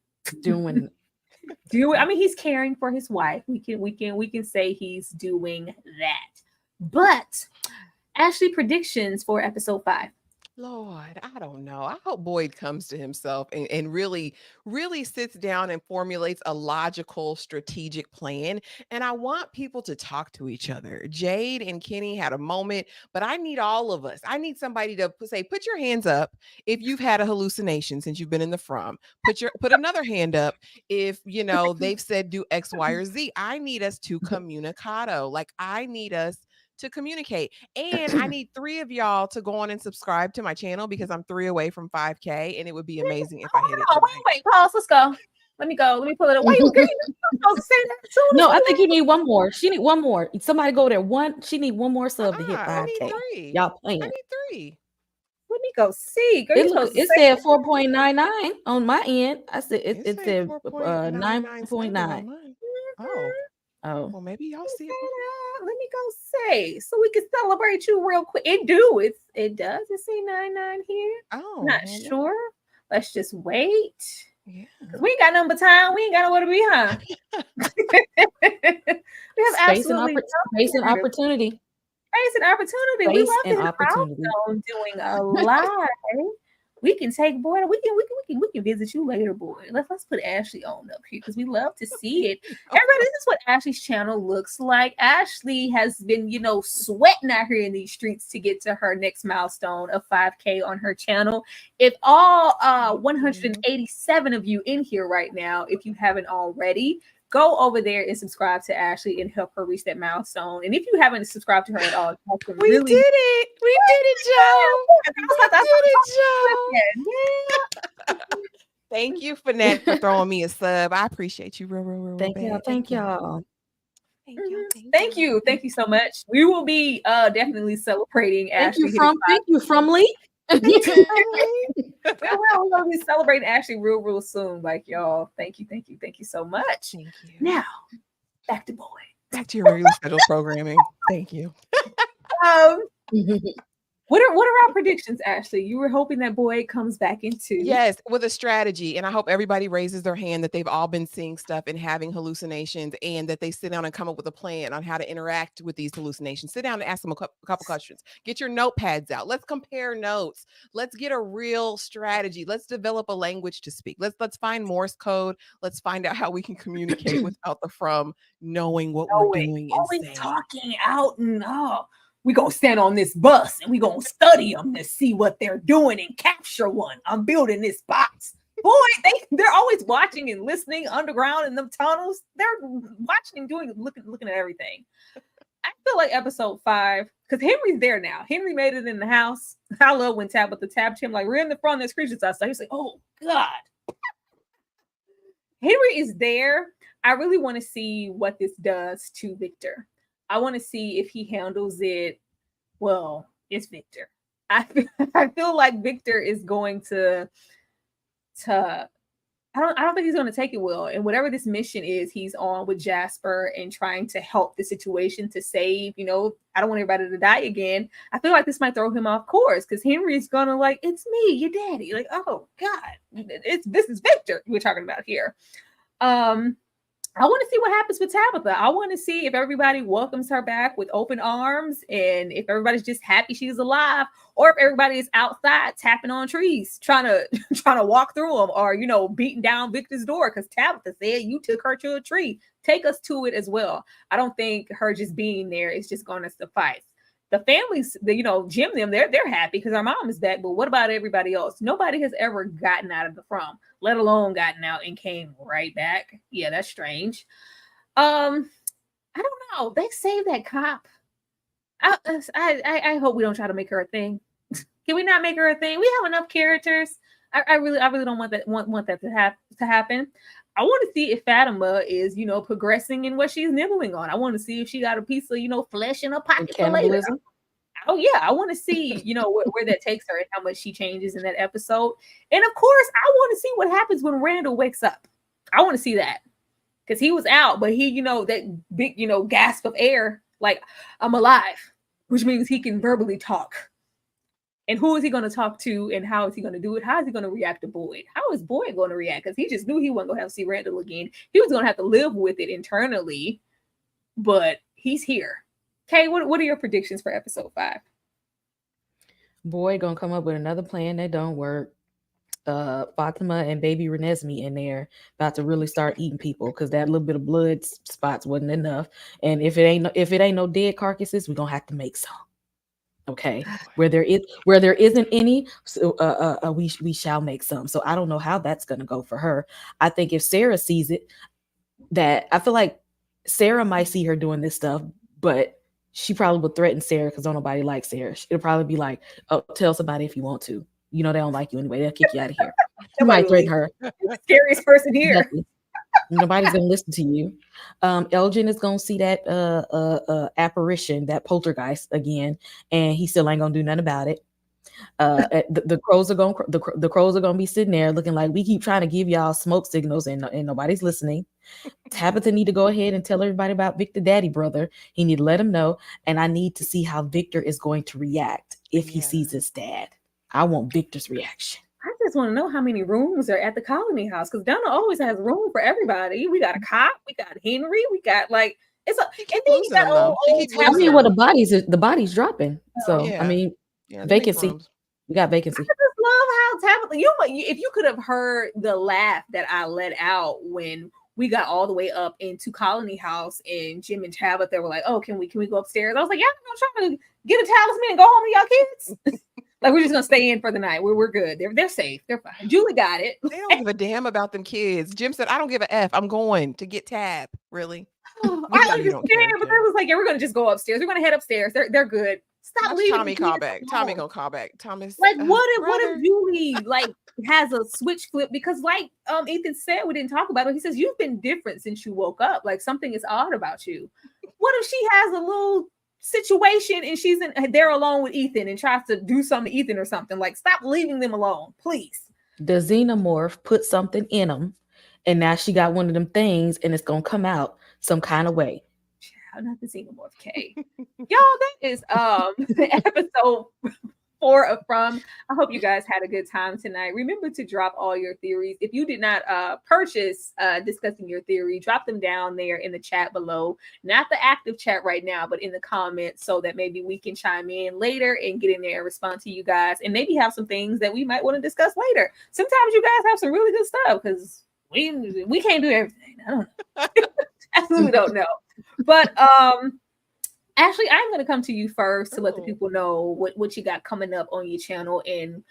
I mean, he's caring for his wife. We can say he's doing that. But Ashley, predictions for episode 5. Lord, I don't know. I hope Boyd comes to himself and really, really sits down and formulates a logical, strategic plan. And I want people to talk to each other. Jade and Kenny had a moment, but I need all of us. I need somebody to say, put your hands up if you've had a hallucination since you've been in the from. Put another hand up if they've said do X, Y, or Z. I need us to communicado. Like, I need us to communicate. And I need 3 of y'all to go on and subscribe to my channel because I'm 3 away from 5K, and it would be amazing if I hit it tonight. Wait, pause. Let's go. Let me go. Let me pull it up. Why you supposed to say that soon? No, I think you need one more. She need one more. Somebody go there. She need one more sub to hit 5K. I need 3. Y'all playing. I need 3. Let me go see. Girl, it said 4.99 on my end. I said it said 9.9. Oh. Well, maybe y'all see it. Let me go say so we can celebrate you real quick. It does. It say 9.9 here. Oh, not sure. Let's just wait. Yeah. We ain't got nothing but time. We ain't got nowhere to be, huh? We have space and opportunity. Space and opportunity. We love this milestone doing a live. We can take Boyd. We can visit you later, Boyd. Let's put Ashley on up here because we love to see it. Everybody, this is what Ashley's channel looks like. Ashley has been, sweating out here in these streets to get to her next milestone of 5K on her channel. If all 187 of you in here right now, if you haven't already, go over there and subscribe to Ashley and help her reach that milestone. And if you haven't subscribed to her at all, we did it. We did it, Joe. Thank you, Finette, for throwing me a sub. I appreciate you real Thank y'all. Thank you. Thank you so much. We will be definitely celebrating Ashley. Thank you from Lee. We're gonna be celebrating Ashley real soon. Like, y'all, thank you so much. Thank you. Now, back to Boyd. Back to your regular scheduled programming. Thank you. Um, what are our predictions, Ashley? You were hoping that Boyd comes back into Yes, with a strategy. And I hope everybody raises their hand that they've all been seeing stuff and having hallucinations, and that they sit down and come up with a plan on how to interact with these hallucinations. Sit down and ask them a couple questions. Get your notepads out. Let's compare notes. Let's get a real strategy. Let's develop a language to speak. Let's find Morse code. Let's find out how we can communicate without the from knowing what we're doing and always saying. talking out and we gonna stand on this bus and we gonna study them to see what they're doing and capture one. I'm building this box. Boy, they're always watching and listening underground in them tunnels. They're watching and looking at everything. I feel like episode 5, because Henry's there now. Henry made it in the house. I love when Tabitha tapped him, like, we're in the front, there's creatures outside. He's like, oh God. Henry is there. I really want to see what this does to Victor. I want to see if he handles it well. It's Victor. I feel like Victor is going to I don't think he's going to take it well. And whatever this mission is, he's on with Jasper and trying to help the situation to save, I don't want everybody to die again. I feel like this might throw him off course because Henry's going to like, it's me, your daddy. Like, oh God, this is Victor we're talking about here. I want to see what happens with Tabitha. I want to see if everybody welcomes her back with open arms and if everybody's just happy she's alive, or if everybody is outside tapping on trees, trying to walk through them, or, beating down Victor's door because Tabitha said you took her to a tree. Take us to it as well. I don't think her just being there is just going to suffice. The families, Jim, they're happy because our mom is back. But what about everybody else? Nobody has ever gotten out of the from, let alone gotten out and came right back. Yeah, that's strange. I don't know. They saved that cop. I hope we don't try to make her a thing. Can we not make her a thing? We have enough characters. I really don't want that to happen. I want to see if Fatima is, progressing in what she's nibbling on. I want to see if she got a piece of, flesh in her pocket for later. Oh yeah, I want to see, where that takes her and how much she changes in that episode. And of course, I want to see what happens when Randall wakes up. I want to see that because he was out, but he, that big, gasp of air, like I'm alive, which means he can verbally talk. And who is he going to talk to and how is he going to do it? How is he going to react to Boyd? How is Boyd going to react? Because he just knew he wasn't going to have to see Randall again. He was going to have to live with it internally, but he's here. Kay, what are your predictions for episode 5? Boyd going to come up with another plan that don't work. Fatima and baby Renesmee in there about to really start eating people because that little bit of blood spots wasn't enough. And if it ain't no dead carcasses, we're going to have to make some. Okay, where there isn't any, so we shall make some. So I don't know how that's gonna go for her. I think if Sarah sees it, that I feel like Sarah might see her doing this stuff, but she probably would threaten Sarah because don't nobody like Sarah. It'll probably be like, "Oh, tell somebody if you want to. They don't like you anyway. They'll kick you out of here." You might threaten her. The scariest person here. Exactly. Nobody's gonna listen to you. Elgin is gonna see that apparition, that poltergeist again, and he still ain't gonna do nothing about it. The crows are gonna be sitting there looking like we keep trying to give y'all smoke signals and nobody's listening. Tabitha need to go ahead and tell everybody about Victor Daddy brother. He need to let him know, and I need to see how Victor is going to react if he sees his dad. I want Victor's reaction. I just want to know how many rooms are at the colony house because Donna always has room for everybody. We got a cop, we got Henry, we got like it's a. And then you got old I mean, well, the body's dropping. So I mean, vacancy. We got vacancy. I just love how Tabitha. If you could have heard the laugh that I let out when we got all the way up into Colony House and Jim and Tabitha were like, "Oh, can we go upstairs?" I was like, "Yeah, I'm trying to get a talisman and go home to y'all kids." Like we're just gonna stay in for the night. We're good. They're safe. They're fine. Julie got it. They don't give a damn about them kids. Jim said, "I don't give a F. I'm going to get Tab." Really? I understand, but they was like, "Yeah, we're gonna just go upstairs. We're gonna head upstairs. They're good." Stop leaving. Tommy call back. Tommy gonna call back. Thomas. Like, what if Julie has a switch flip? Because Ethan said, we didn't talk about it. He says you've been different since you woke up. Like something is odd about you. What if she has a little situation and she's there alone with Ethan and tries to do something to Ethan or something? Like, stop leaving them alone, please. The xenomorph put something in them, and now she got one of them things, and it's gonna come out some kind of way. not the xenomorph K. Y'all, that is episode 4 of From. I hope you guys had a good time tonight. Remember to drop all your theories. If you did not purchase discussing your theory, drop them down there in the chat below. Not the active chat right now, but in the comments, so that maybe we can chime in later and get in there and respond to you guys, and maybe have some things that we might want to discuss later. Sometimes you guys have some really good stuff, because we can't do everything. I don't know. Absolutely don't know. But Ashley, I'm going to come to you first to let the people know what you got coming up on your channel and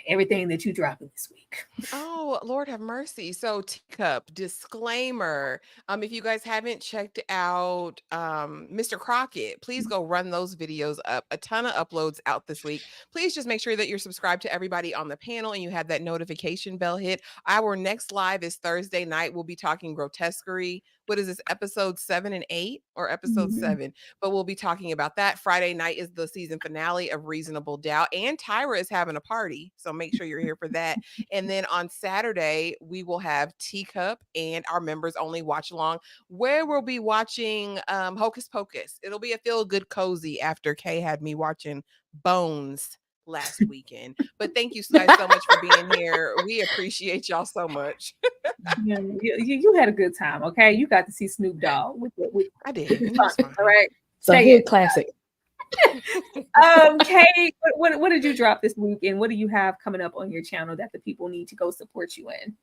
everything that you dropping this week. Oh, Lord have mercy. So teacup disclaimer. If you guys haven't checked out Mr. Crockett, please go run those videos up. A ton of uploads out this week. Please just make sure that you're subscribed to everybody on the panel and you have that notification bell hit. Our next live is Thursday night. We'll be talking grotesquerie. What is this, episode 7 and 8 or episode 7? But we'll be talking about that. Friday night is the season finale of Reasonable Doubt, and Tyra is having a party, so make sure you're here for that. And then on Saturday, we will have Teacup and our members only watch along, where we'll be watching Hocus Pocus. It'll be a feel good cozy after Kay had me watching Bones last weekend. But thank you guys so much for being here. We appreciate y'all so much. Yeah, you had a good time, okay? You got to see Snoop Dogg. I did. All right. So good classic. Kay, what did you drop this week, and what do you have coming up on your channel that the people need to go support you in?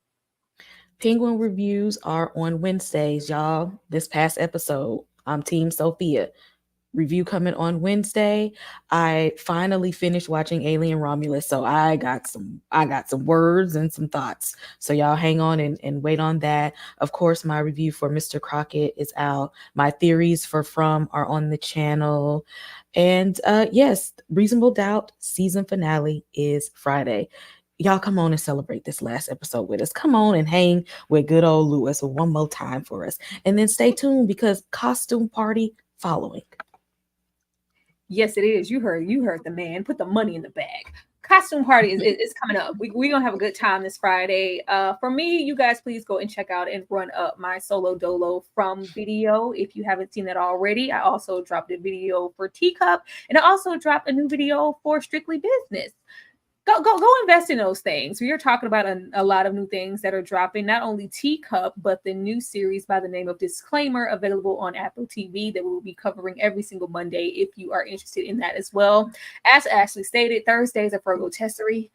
Penguin reviews are on Wednesdays, y'all. This past episode, I'm Team Sophia. Review coming on Wednesday. I finally finished watching Alien Romulus, so I got some words and some thoughts. So y'all hang on and wait on that. Of course, my review for Mr. Crockett is out. My theories for From are on the channel. And yes, Reasonable Doubt season finale is Friday. Y'all come on and celebrate this last episode with us. Come on and hang with good old Lewis one more time for us. And then stay tuned, because costume party following. Yes, it is. You heard the man. Put the money in the bag. Costume party is coming up. We're gonna have a good time this Friday. For me, you guys please go and check out and run up my solo dolo From video if you haven't seen that already. I also dropped a video for Teacup, and I also dropped a new video for Strictly Business. Go invest in those things. We are talking about a lot of new things that are dropping, not only Teacup, but the new series by the name of Disclaimer, available on Apple TV, that we will be covering every single Monday if you are interested in that as well. As Ashley stated, Thursdays are for grotesquerie.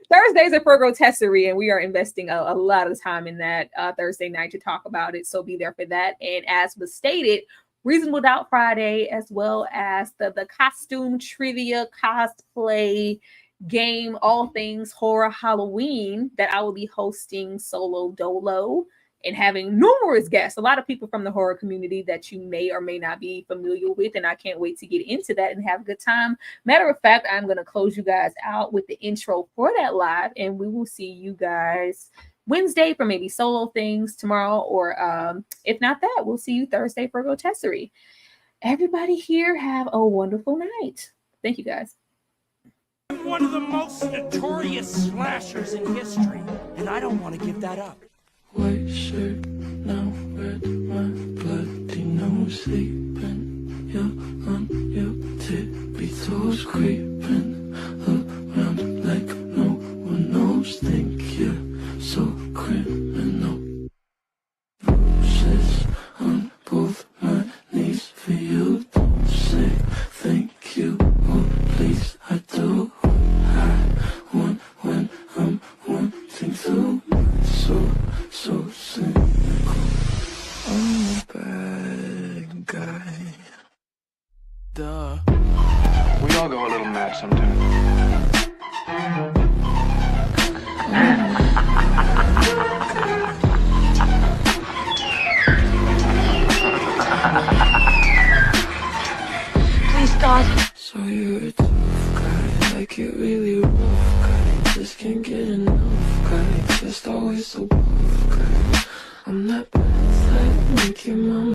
Thursdays are for grotesquerie, and we are investing a lot of time in that Thursday night to talk about it. So be there for that. And as was stated, Reasonable Doubt Friday, as well as the costume trivia cosplay game, all things horror Halloween, that I will be hosting solo dolo and having numerous guests, a lot of people from the horror community that you may or may not be familiar with, and I can't wait to get into that and have a good time. Matter of fact, I'm going to close you guys out with the intro for that live, and we will see you guys Wednesday for maybe solo things tomorrow, or if not that, we'll see you Thursday for grotesquerie. Everybody here have a wonderful night. Thank you, guys. I'm one of the most notorious slashers in history, and I don't want to give that up. White shirt, now red, my bloody nose sleeping. You're on your tippy toes, creeping around like no one knows. Think you're so criminal. Bruises on both my knees for you. Don't say thank you, or please I do. I want when I'm wanting to. So cynical. I'm a bad guy. Duh. We all go a little mad sometimes. Please, God. So you're a tough guy, like you're really rough guy. Just can't get enough guy, just always so buff guy. I'm that bad type, make your mom